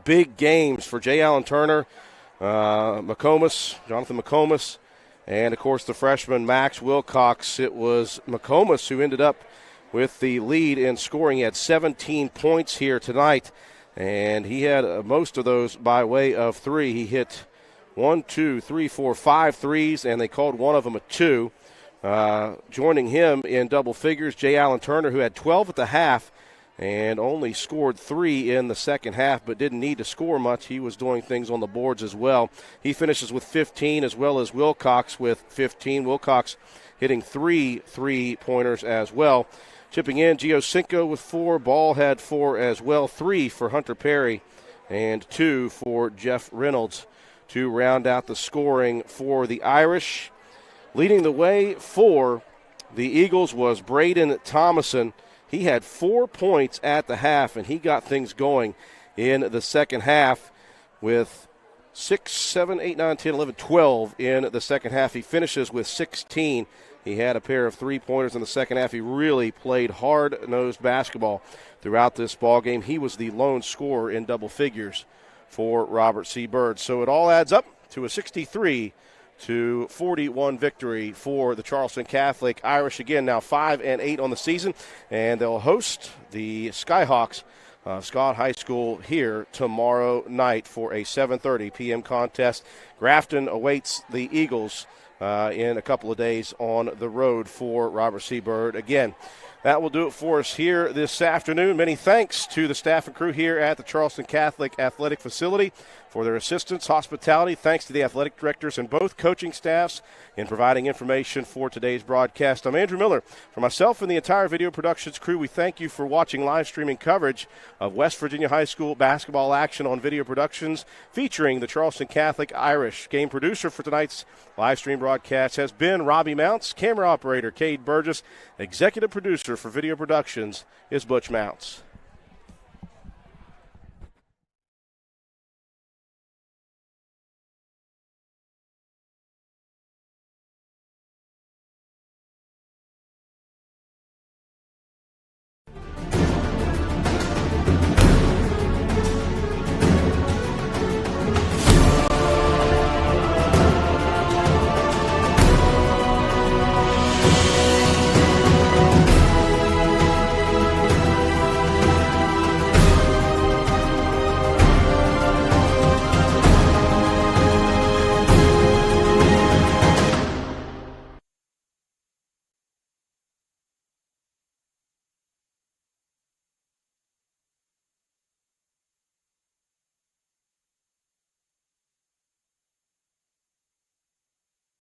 big games for J. Allen Turner, Jonathan McComas, and of course the freshman Max Wilcox. It was McComas who ended up with the lead in scoring. He had 17 points here tonight. And he had most of those by way of 3. He hit 5 threes, and they called one of them a 2. Joining him in double figures, J. Allen Turner, who had 12 at the half and only scored 3 in the second half, but didn't need to score much. He was doing things on the boards as well. He finishes with 15, as well as Wilcox with 15. Wilcox hitting 3 3-pointers as well. Chipping in, Gio Cinco with 4. Ball had 4 as well. 3 for Hunter Perry and 2 for Jeff Reynolds to round out the scoring for the Irish. Leading the way for the Eagles was Braden Thomason. He had 4 points at the half, and he got things going in the second half with 6, 7, 8, 9, 10, 11, 12 in the second half. He finishes with 16. He had a pair of 3-pointers in the second half. He really played hard-nosed basketball throughout this ball game. He was the lone scorer in double figures for Robert C. Byrd. So it all adds up to a 63-41 victory for the Charleston Catholic Irish. Again, now 5-8 on the season, and they'll host the Skyhawks Scott High School here tomorrow night for a 7:30 p.m. contest. Grafton awaits the Eagles in a couple of days on the road for Robert C. Byrd. Again, that will do it for us here this afternoon. Many thanks to the staff and crew here at the Charleston Catholic Athletic Facility for their assistance, hospitality. Thanks to the athletic directors and both coaching staffs in providing information for today's broadcast. I'm Andrew Miller. For myself and the entire video productions crew, we thank you for watching live streaming coverage of West Virginia High School basketball action on video productions featuring the Charleston Catholic Irish. Game producer for tonight's live stream broadcast has been Robbie Mounts. Camera operator Cade Burgess. Executive producer for video productions is Butch Mounts.